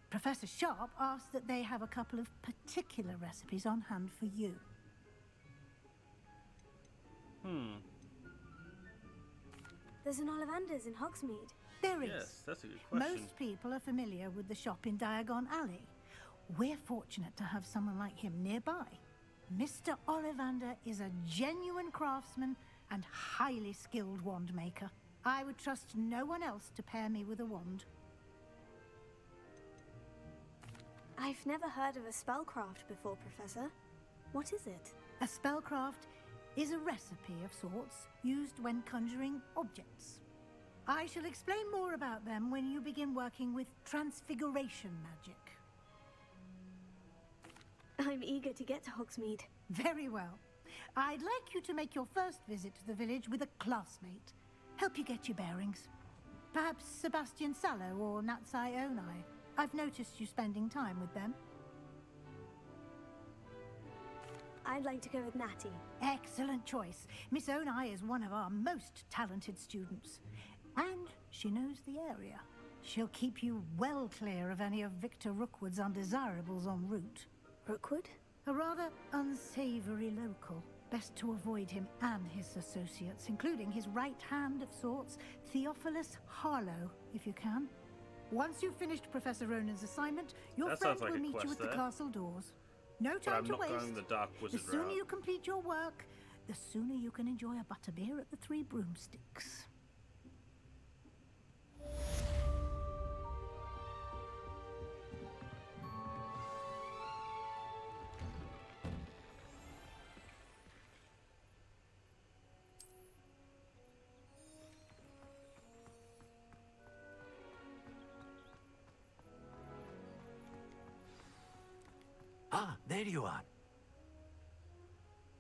Professor Sharp asked that they have a couple of particular recipes on hand for you. There's an Ollivander's in Hogsmeade. There is. Yes, that's a good question. Most people are familiar with the shop in Diagon Alley. We're fortunate to have someone like him nearby. Mr. Ollivander is a genuine craftsman and highly skilled wand maker. I would trust no one else to pair me with a wand. I've never heard of a spellcraft before, Professor. What is it? A spellcraft is a recipe of sorts used when conjuring objects. I shall explain more about them when you begin working with transfiguration magic. I'm eager to get to Hogsmeade. Very well. I'd like you to make your first visit to the village with a classmate. Help you get your bearings. Perhaps Sebastian Sallow or Natsai Onai. I've noticed you spending time with them. I'd like to go with Natty. Excellent choice. Miss Onai is one of our most talented students. And she knows the area. She'll keep you well clear of any of Victor Rookwood's undesirables en route. Rookwood? A rather unsavory local. Best to avoid him and his associates, including his right hand of sorts, Theophilus Harlow, if you can. Once you've finished Professor Ronan's assignment, your That friend sounds like will a meet you quest at the there. castle doors. No But time I'm to not waste. going the Dark The Wizard sooner route. you complete your work, the sooner you can enjoy a butterbeer at the Three Broomsticks. Ah, there you are.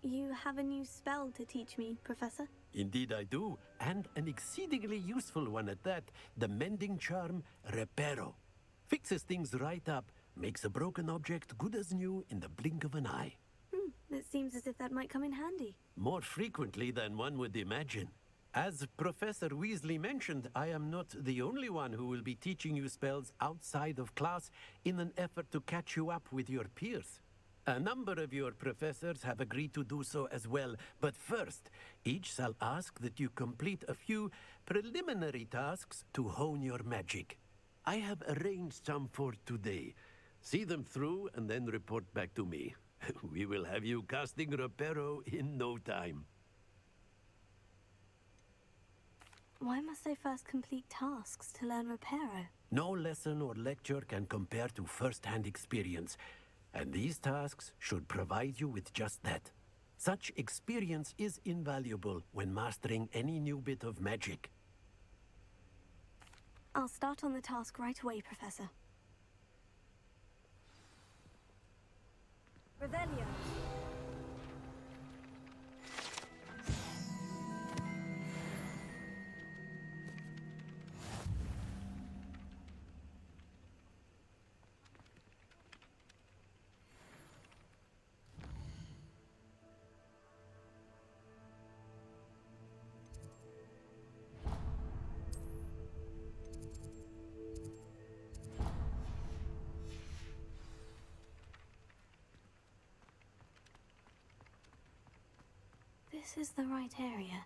You have a new spell to teach me, Professor? Indeed I do, and an exceedingly useful one at that. The mending charm, Reparo. Fixes things right up, makes a broken object good as new in the blink of an eye. It seems as if that might come in handy. More frequently than one would imagine. As Professor Weasley mentioned, I am not the only one who will be teaching you spells outside of class in an effort to catch you up with your peers. A number of your professors have agreed to do so as well, but first, each shall ask that you complete a few preliminary tasks to hone your magic. I have arranged some for today. See them through and then report back to me. We will have you casting Reparo in no time. Why must I first complete tasks to learn Reparo? No lesson or lecture can compare to first-hand experience, and these tasks should provide you with just that. Such experience is invaluable when mastering any new bit of magic. I'll start on the task right away, Professor. Revelio. This is the right area.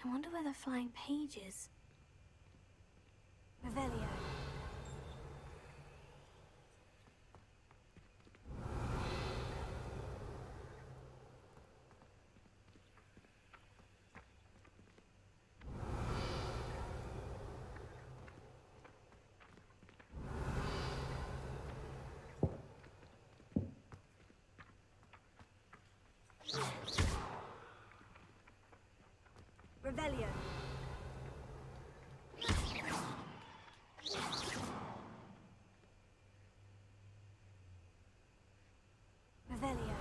I wonder where the flying page is. Revelio. Revelio. Revelio.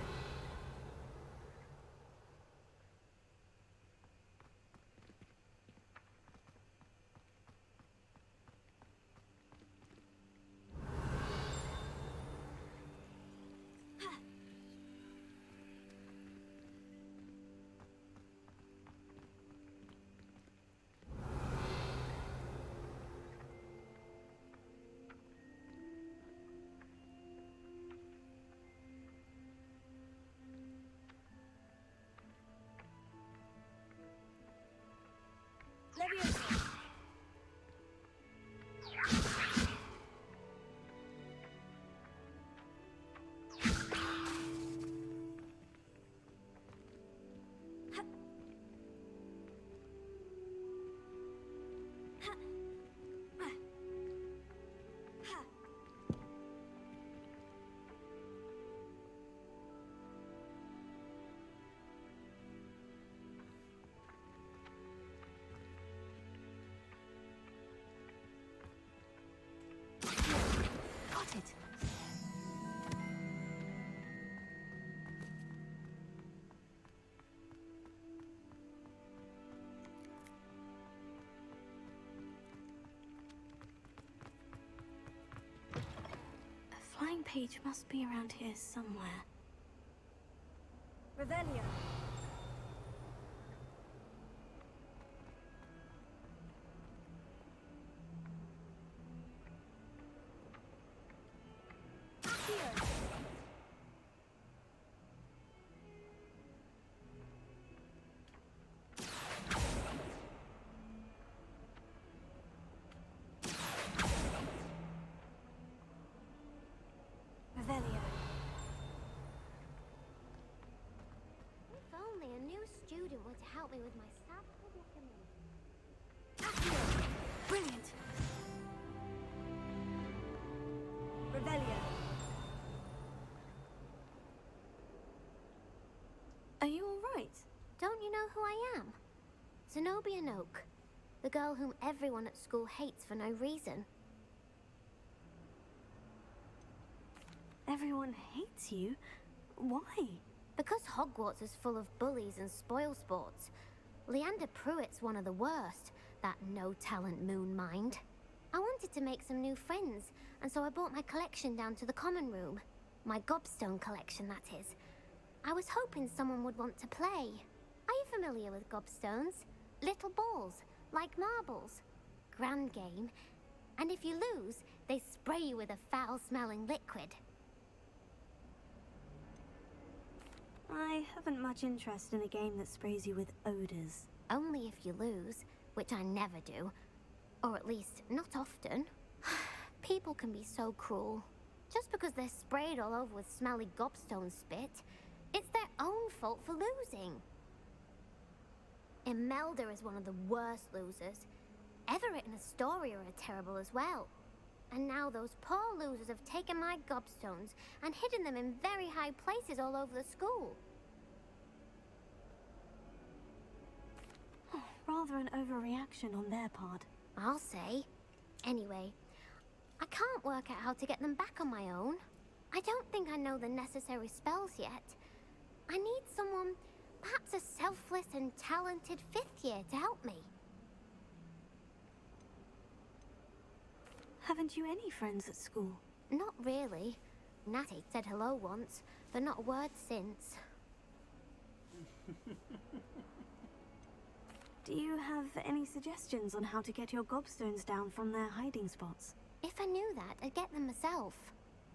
Leviosa. Got it. A flying page must be around here somewhere. Revelio. Revelio. If only a new student were to help me with my sad predicament. Brilliant. Revelio. Are you all right? Don't you know who I am? Zenobia Noak, the girl whom everyone at school hates for no reason. Everyone hates you? Why? Because Hogwarts is full of bullies and spoilsports. Leander Pruitt's one of the worst, that no-talent moon mind. I wanted to make some new friends, and so I brought my collection down to the common room. My gobstone collection, that is. I was hoping someone would want to play. Are you familiar with gobstones? Little balls, like marbles. Grand game. And if you lose, they spray you with a foul-smelling liquid. I haven't much interest in a game that sprays you with odors. Only if you lose, which I never do. Or at least, not often. People can be so cruel. Just because they're sprayed all over with smelly gobstone spit, it's their own fault for losing. Imelda is one of the worst losers. Everett and Astoria are terrible as well. And now those poor losers have taken my gobstones and hidden them in very high places all over the school. Rather an overreaction on their part. I'll say. Anyway, I can't work out how to get them back on my own. I don't think I know the necessary spells yet. I need someone, perhaps a selfless and talented 5th year to help me. Haven't you any friends at school? Not really. Natty said hello once, but not a word since. Do you have any suggestions on how to get your gobstones down from their hiding spots? If I knew that, I'd get them myself.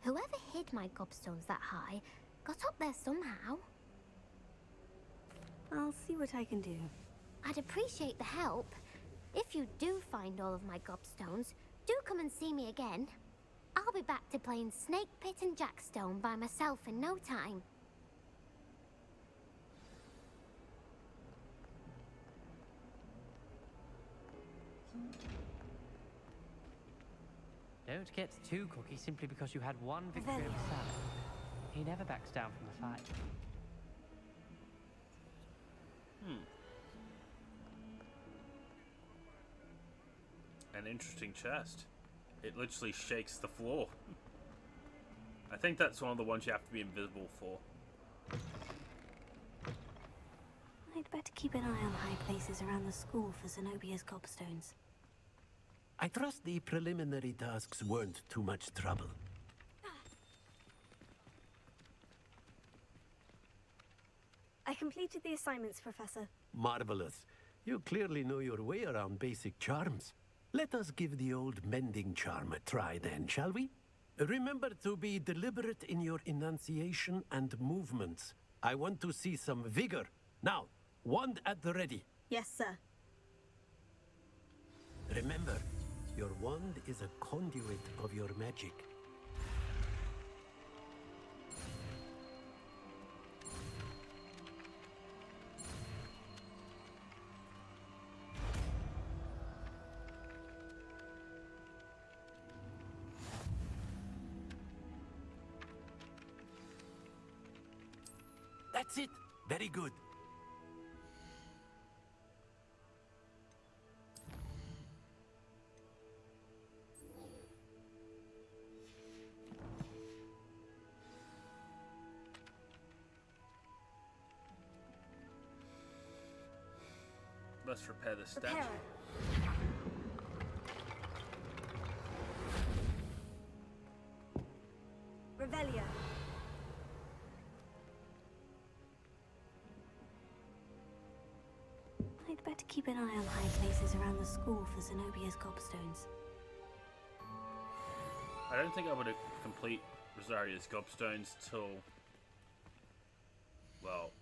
Whoever hid my gobstones that high got up there somehow. I'll see what I can do. I'd appreciate the help. If you do find all of my gobstones, do come and see me again. I'll be back to playing Snake Pit and Jackstone by myself in no time. Don't get too cocky simply because you had one victory over Sam. He never backs down from a fight. An interesting chest. It literally shakes the floor. I think that's one of the ones you have to be invisible for. I'd better keep an eye on high places around the school for Zenobia's gobstones. I trust the preliminary tasks weren't too much trouble. I completed the assignments, Professor. Marvelous. You clearly know your way around basic charms. Let us give the old mending charm a try then, shall we? Remember to be deliberate in your enunciation and movements. I want to see some vigor. Now, wand at the ready. Yes, sir. Remember, your wand is a conduit of your magic. That's it. Very good. Let's repair the statue. Repair it. Revelio. better keep an eye on high places around the school for Zenobia's gobstones. I don't think I would complete Rosaria's gobstones till... Well,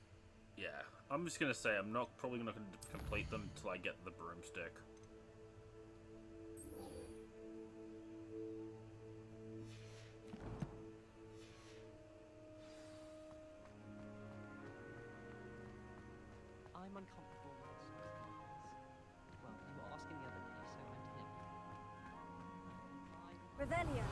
yeah. I'm just gonna say I'm probably not gonna complete them till I get the broomstick. I'm uncomfortable with this. Well, you were asking the other day, so I'm telling you. Revelio.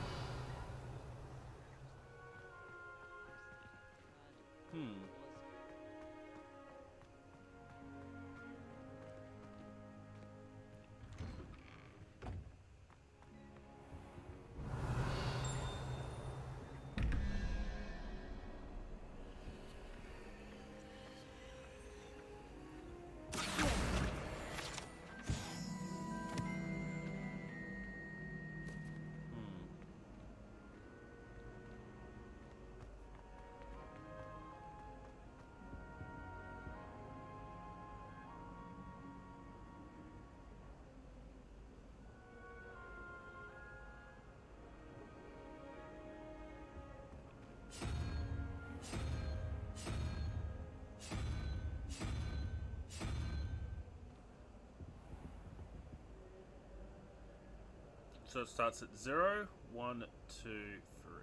So it starts at 0, 1, 2, 3.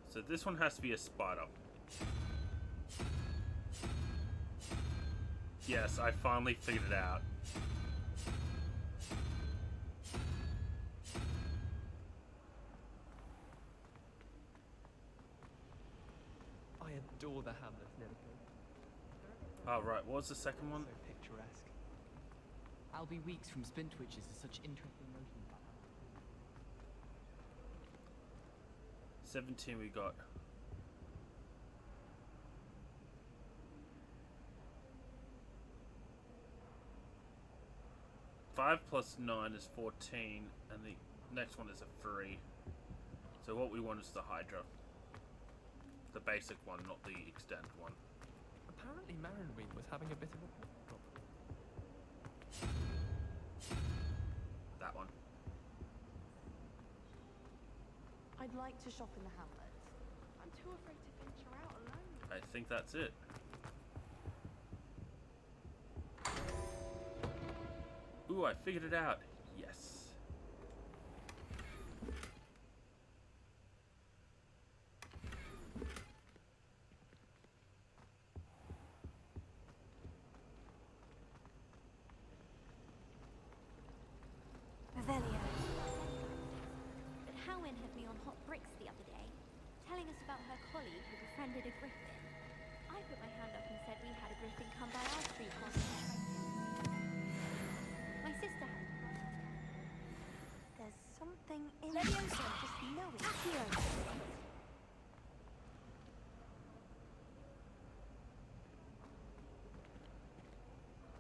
So this one has to be a spider. Yes, I finally figured it out. I adore the hamlet, Nedeker. Oh, right. What was the second one? So picturesque. I'll be weeks from Spintwitches to such interesting notions about how 17 we got. Five plus 9 is 14, and the next one is a 3. So what we want is the Hydra. The basic one, not the extend one. Apparently Marinweed was having a bit of a problem. That one. I'd like to shop in the hamlet. I'm too afraid to venture out alone. I think that's it. Ooh, I figured it out. Yes. Revelio. But Howin had me on hot bricks the other day, telling us about her colleague who befriended a griffin. I put my hand up and said we had a griffin come by our street once and tried him. My sister had. There's something in Leviosa. just know it. Accio.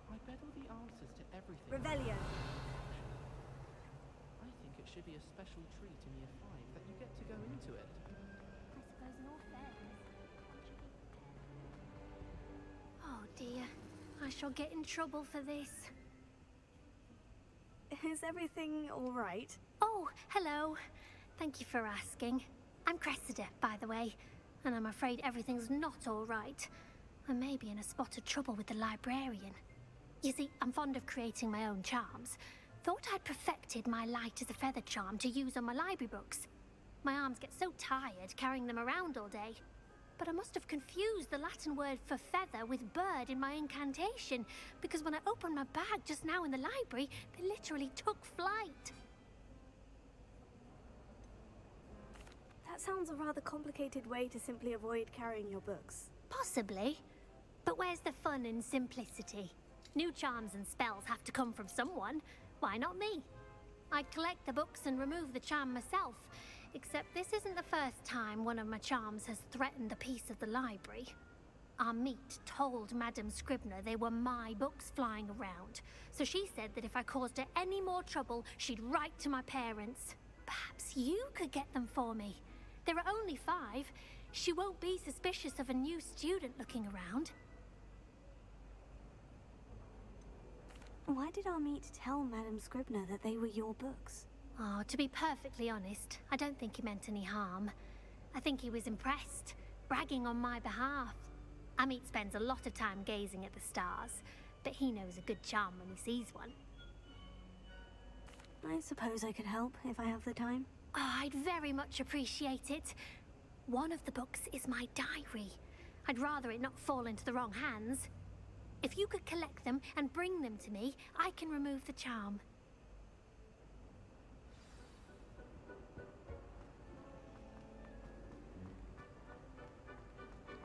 I bet all the answers to everything. Revelio. I think it should be a special treat in year 5 that you get to go into it. I suppose in all fairness, one should be prepared. Oh dear, I shall get in trouble for this. Is everything all right? Oh, hello. Thank you for asking. I'm Cressida, by the way, and I'm afraid everything's not all right. I may be in a spot of trouble with the librarian. You see, I'm fond of creating my own charms. Thought I'd perfected my light as a feather charm to use on my library books. My arms get so tired carrying them around all day. But I must have confused the Latin word for feather with bird in my incantation, because when I opened my bag just now in the library, they literally took flight. That sounds a rather complicated way to simply avoid carrying your books. Possibly. But where's the fun in simplicity? New charms and spells have to come from someone. Why not me? I collect the books and remove the charm myself. Except this isn't the first time one of my charms has threatened the peace of the library. Our meet told Madame Scribner they were my books flying around. So she said that if I caused her any more trouble, she'd write to my parents. Perhaps you could get them for me. There are only 5. She won't be suspicious of a new student looking around. Why did Amit tell Madame Scribner that they were your books? Oh, to be perfectly honest, I don't think he meant any harm. I think he was impressed, bragging on my behalf. Amit spends a lot of time gazing at the stars, but he knows a good charm when he sees one. I suppose I could help if I have the time. Oh, I'd very much appreciate it. One of the books is my diary. I'd rather it not fall into the wrong hands. If you could collect them and bring them to me, I can remove the charm.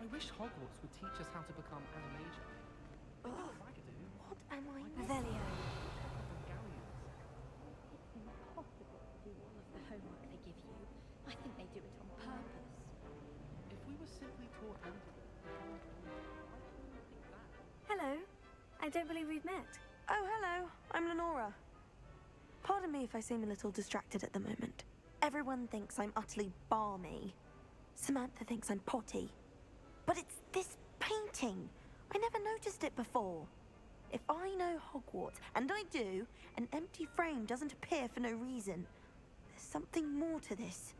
I wish Hogwarts would teach us how to become animagia. What am I Revelio. It's impossible to do all of the homework they give you. I think they do it on purpose. If we were simply taught endeavour, Hello. I don't believe we've met. Oh, hello. I'm Lenora. Pardon me if I seem a little distracted at the moment. Everyone thinks I'm utterly balmy. Samantha thinks I'm potty. But it's this painting. I never noticed it before. If I know Hogwarts, and I do, an empty frame doesn't appear for no reason. There's something more to this.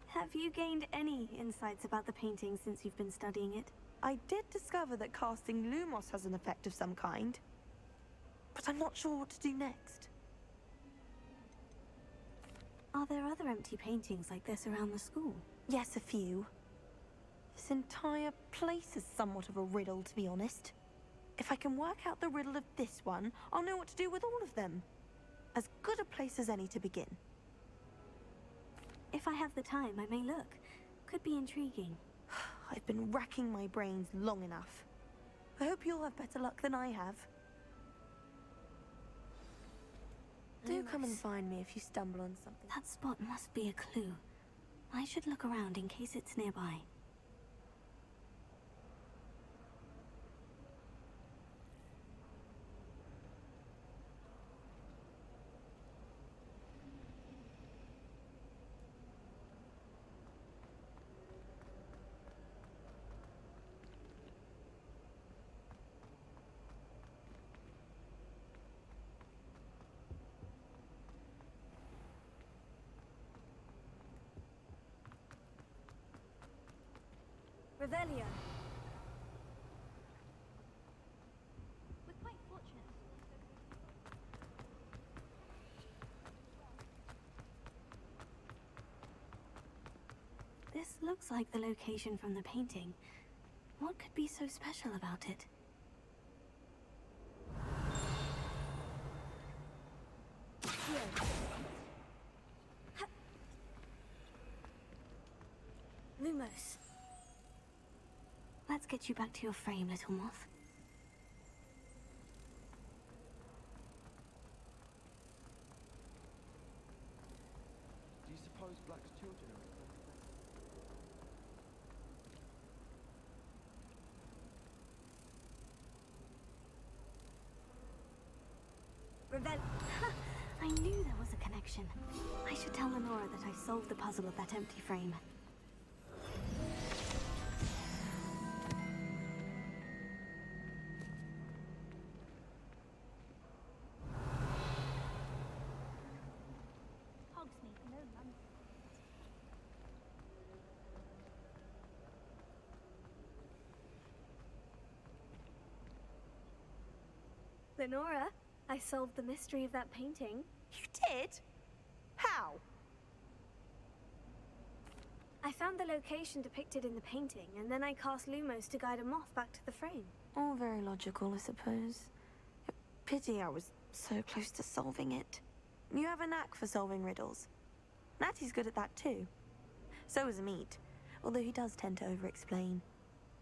Have you gained any insights about the painting since you've been studying it? I did discover that casting Lumos has an effect of some kind. But I'm not sure what to do next. Are there other empty paintings like this around the school? Yes, a few. This entire place is somewhat of a riddle, to be honest. If I can work out the riddle of this one, I'll know what to do with all of them. As good a place as any to begin. If I have the time, I may look. Could be intriguing. I've been racking my brains long enough. I hope you'll have better luck than I have. Do come and find me if you stumble on something. That spot must be a clue. I should look around in case it's nearby. Revelio. We're quite fortunate. This looks like the location from the painting. What could be so special about it? Lumos. Let's get you back to your frame, little moth. Do you suppose Black's children are... Revel. I knew there was a connection. I should tell Lenora that I solved the puzzle of that empty frame. Hogsmeade, no London. Lenora, I solved the mystery of that painting. You did? How? I found the location depicted in the painting, and then I cast Lumos to guide a moth back to the frame. All very logical, I suppose. Pity I was so close to solving it. You have a knack for solving riddles. Natty's good at that too. So is Amit, although he does tend to over-explain.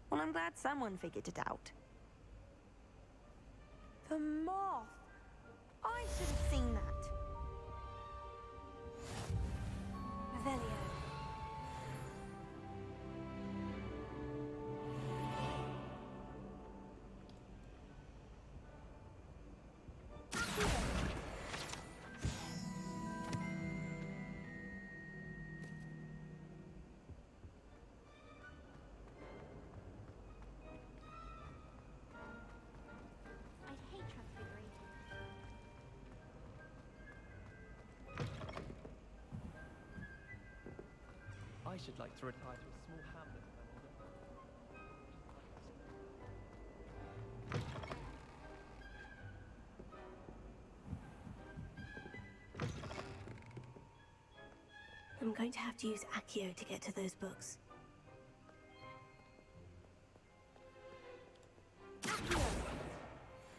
Well, I'm glad someone figured it out. The moth! I should have seen that. Revelio. should like to retire to a small hamlet when I'm older. I'm going to have to use Accio to get to those books.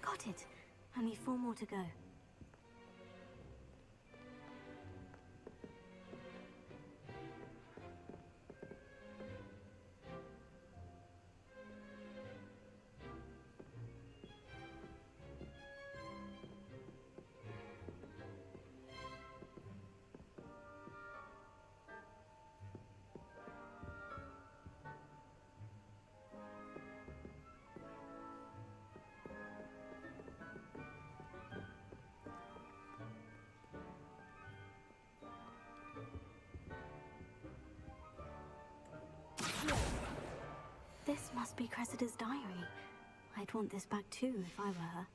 Got it. Only 4 more to go. This must be Cressida's diary. I'd want this back too if I were her.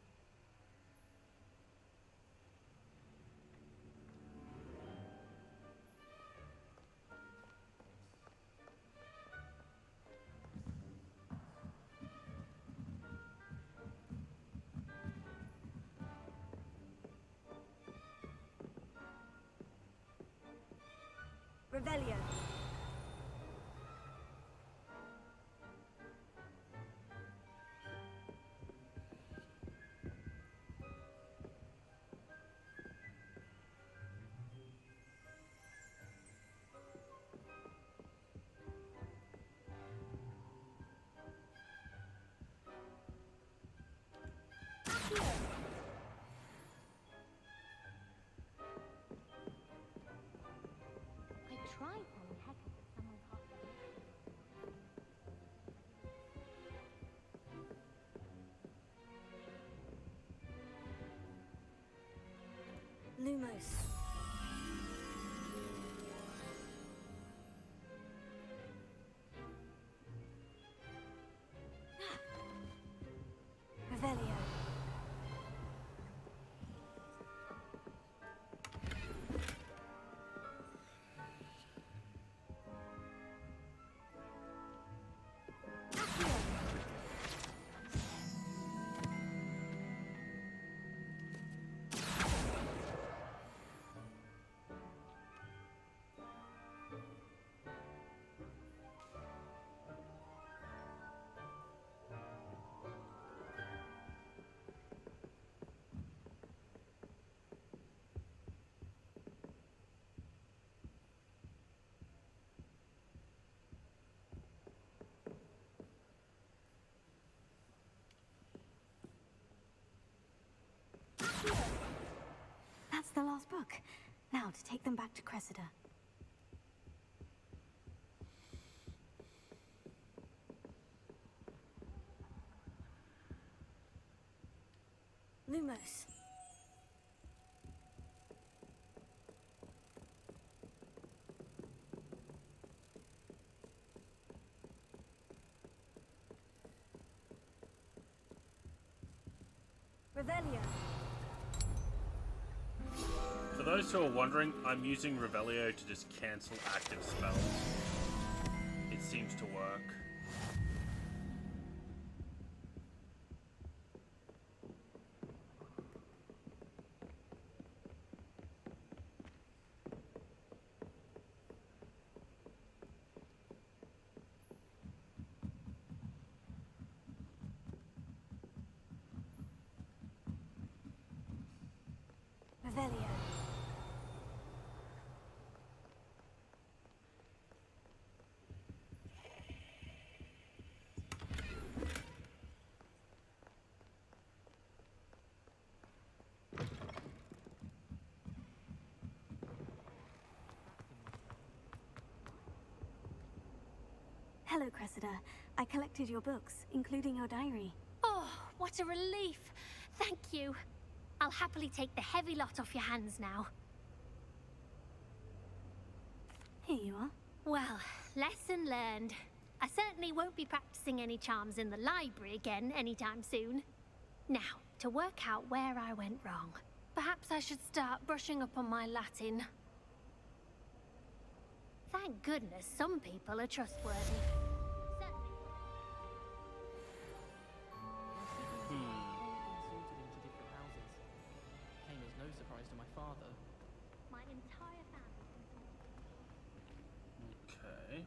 Revelio. I tried telling Hector that someone passed me. Lumos. Revelio. That's the last book. Now to take them back to Cressida. Lumos. Revelio. For those who are wondering, I'm using Revelio to just cancel active spells. It seems to work. Revelio. Hello, Cressida. I collected your books, including your diary. Oh, what a relief. Thank you. I'll happily take the heavy lot off your hands now. Here you are. Well, lesson learned. I certainly won't be practicing any charms in the library again anytime soon. Now, to work out where I went wrong. Perhaps I should start brushing up on my Latin. Thank goodness some people are trustworthy. Sorted into different houses. Came as no surprise to my father. My entire family. Okay.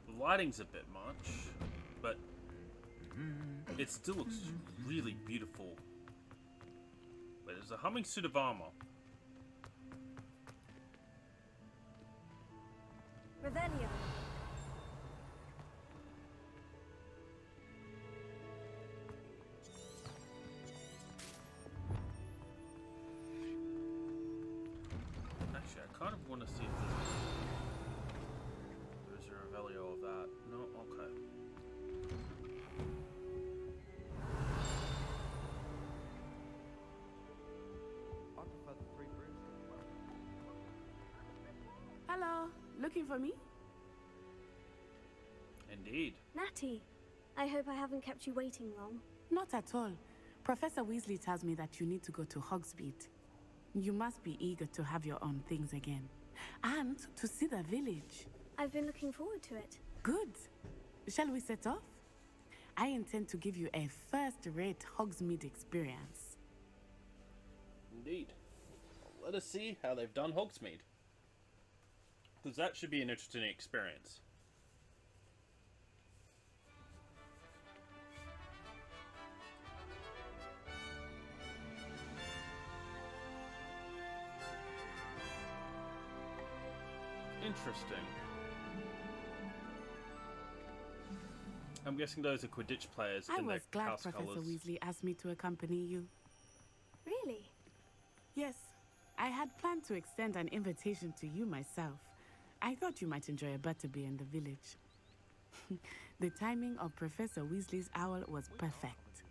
The lighting's a bit much, but it still looks really beautiful. Wait, there's a humming suit of armor. Revelio. Actually, I kind of want to see if there's a Revelio of that. No? Okay. I prefer the three rooms. Hello, looking for me? Indeed. Natty, I hope I haven't kept you waiting long. Not at all. Professor Weasley tells me that you need to go to Hogsmeade. You must be eager to have your own things again. And to see the village. I've been looking forward to it. Good. Shall we set off? I intend to give you a first-rate Hogsmeade experience. Indeed. Let us see how they've done Hogsmeade. Because that should be an interesting experience. Interesting. I'm guessing those are Quidditch players I in their was glad house Professor colours. Weasley asked me to accompany you. Really? Yes, I had planned to extend an invitation to you myself. I thought you might enjoy a butterbeer in the village. The timing of Professor Weasley's owl was perfect.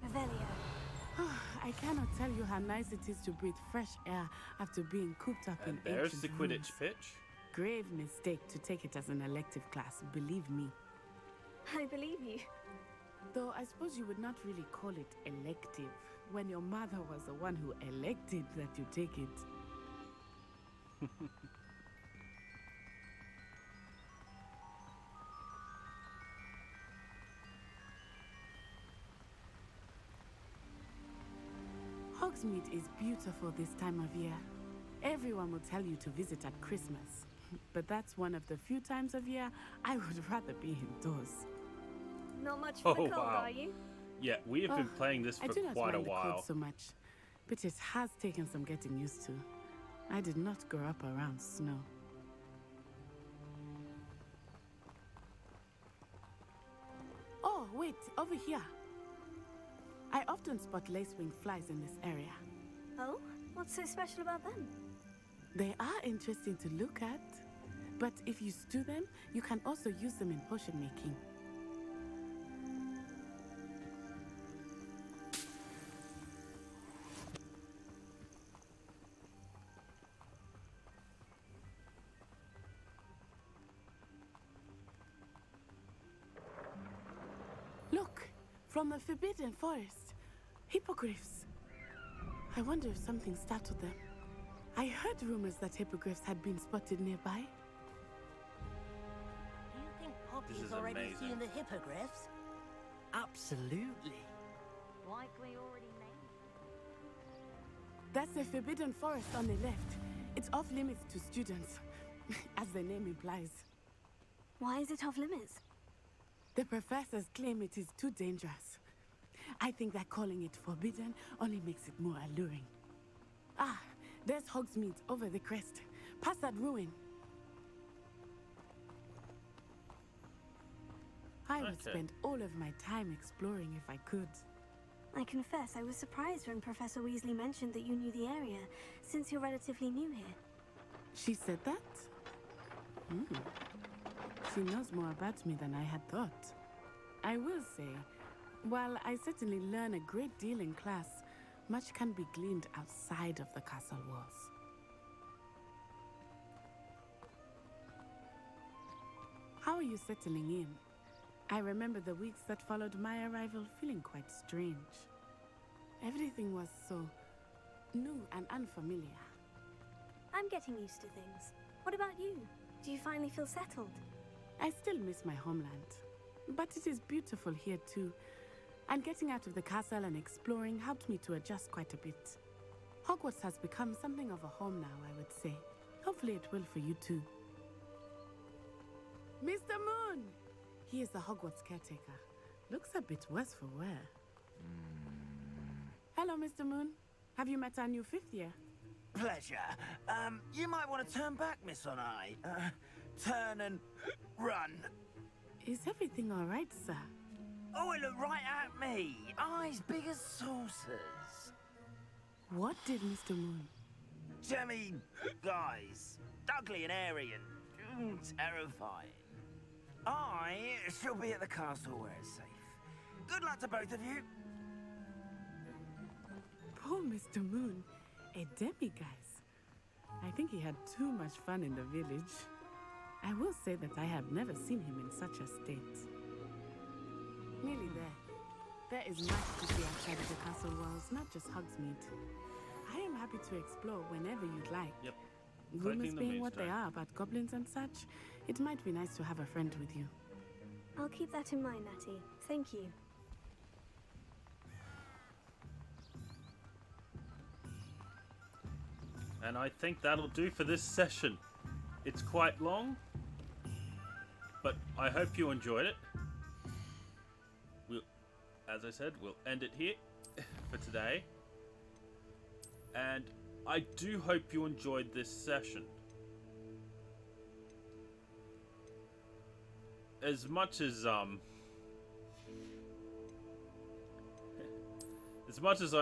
Revelio. I cannot tell you how nice it is to breathe fresh air after being cooped up And in there's ancient the Quidditch rooms. pitch. Grave mistake to take it as an elective class, believe me. I believe you. Though I suppose you would not really call it elective when your mother was the one who elected that you take it. Hogsmeade is beautiful this time of year. Everyone will tell you to visit at Christmas. But that's one of the few times of year I would rather be indoors. Not much for the cold, wow. are you? Yeah, we have been playing this I for do not quite a mind the while. cold so much, but it has taken some getting used to. I did not grow up around snow. Oh, wait, over here. I often spot lacewing flies in this area. Oh? What's so special about them? They are interesting to look at, but if you stew them, you can also use them in potion making. Look, from the Forbidden Forest, hippogriffs. I wonder if something startled them. I heard rumors that hippogriffs had been spotted nearby. Do you think This Poppy's is already amazing. seen the hippogriffs? Absolutely. Like we already named. That's the Forbidden Forest on the left. It's off limits to students, as the name implies. Why is it off limits? The professors claim it is too dangerous. I think that calling it forbidden only makes it more alluring. Ah, there's Hogsmeade over the crest. Past that ruin. I would Okay. spend all of my time exploring if I could. I confess I was surprised when Professor Weasley mentioned that you knew the area, since you're relatively new here. She said that? She knows more about me than I had thought. I will say, while I certainly learn a great deal in class, much can be gleaned outside of the castle walls. How are you settling in? I remember the weeks that followed my arrival feeling quite strange. Everything was so new and unfamiliar. I'm getting used to things. What about you? Do you finally feel settled? I still miss my homeland, but it is beautiful here too. And getting out of the castle and exploring helped me to adjust quite a bit. Hogwarts has become something of a home now, I would say. Hopefully it will for you too. Mr. Moon! He is the Hogwarts caretaker. Looks a bit worse for wear. Hello, Mr. Moon. Have you met our new 5th year? Pleasure. You might want to turn back, Miss On-Eye. Turn and run. Is everything all right, sir? Oh, it looked right at me. Eyes big as saucers. What did Mr. Moon? Jemmy, guys. Ugly and airy and terrifying. I shall be at the castle where it's safe. Good luck to both of you. Poor Mr. Moon. A demiguise. I think he had too much fun in the village. I will say that I have never seen him in such a state. Nearly there. There is much to see outside of the castle walls, not just Hogsmeade. I am happy to explore whenever you'd like. Yep. Rumors being what they are about goblins and such, it might be nice to have a friend with you. I'll keep that in mind, Natty. Thank you. And I think that'll do for this session. It's quite long, but I hope you enjoyed it. As I said, we'll end it here for today. And I do hope you enjoyed this session. As much as I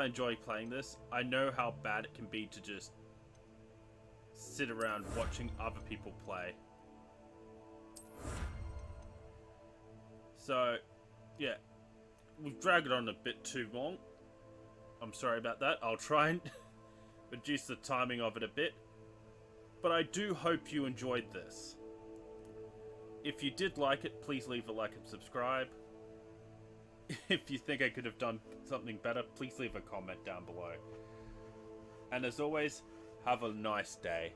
enjoy playing this, I know how bad it can be to just sit around watching other people play. So, yeah. We've dragged it on a bit too long. I'm sorry about that. I'll try and reduce the timing of it a bit. But I do hope you enjoyed this. If you did like it, please leave a like and subscribe. If you think I could have done something better, please leave a comment down below. And as always, have a nice day.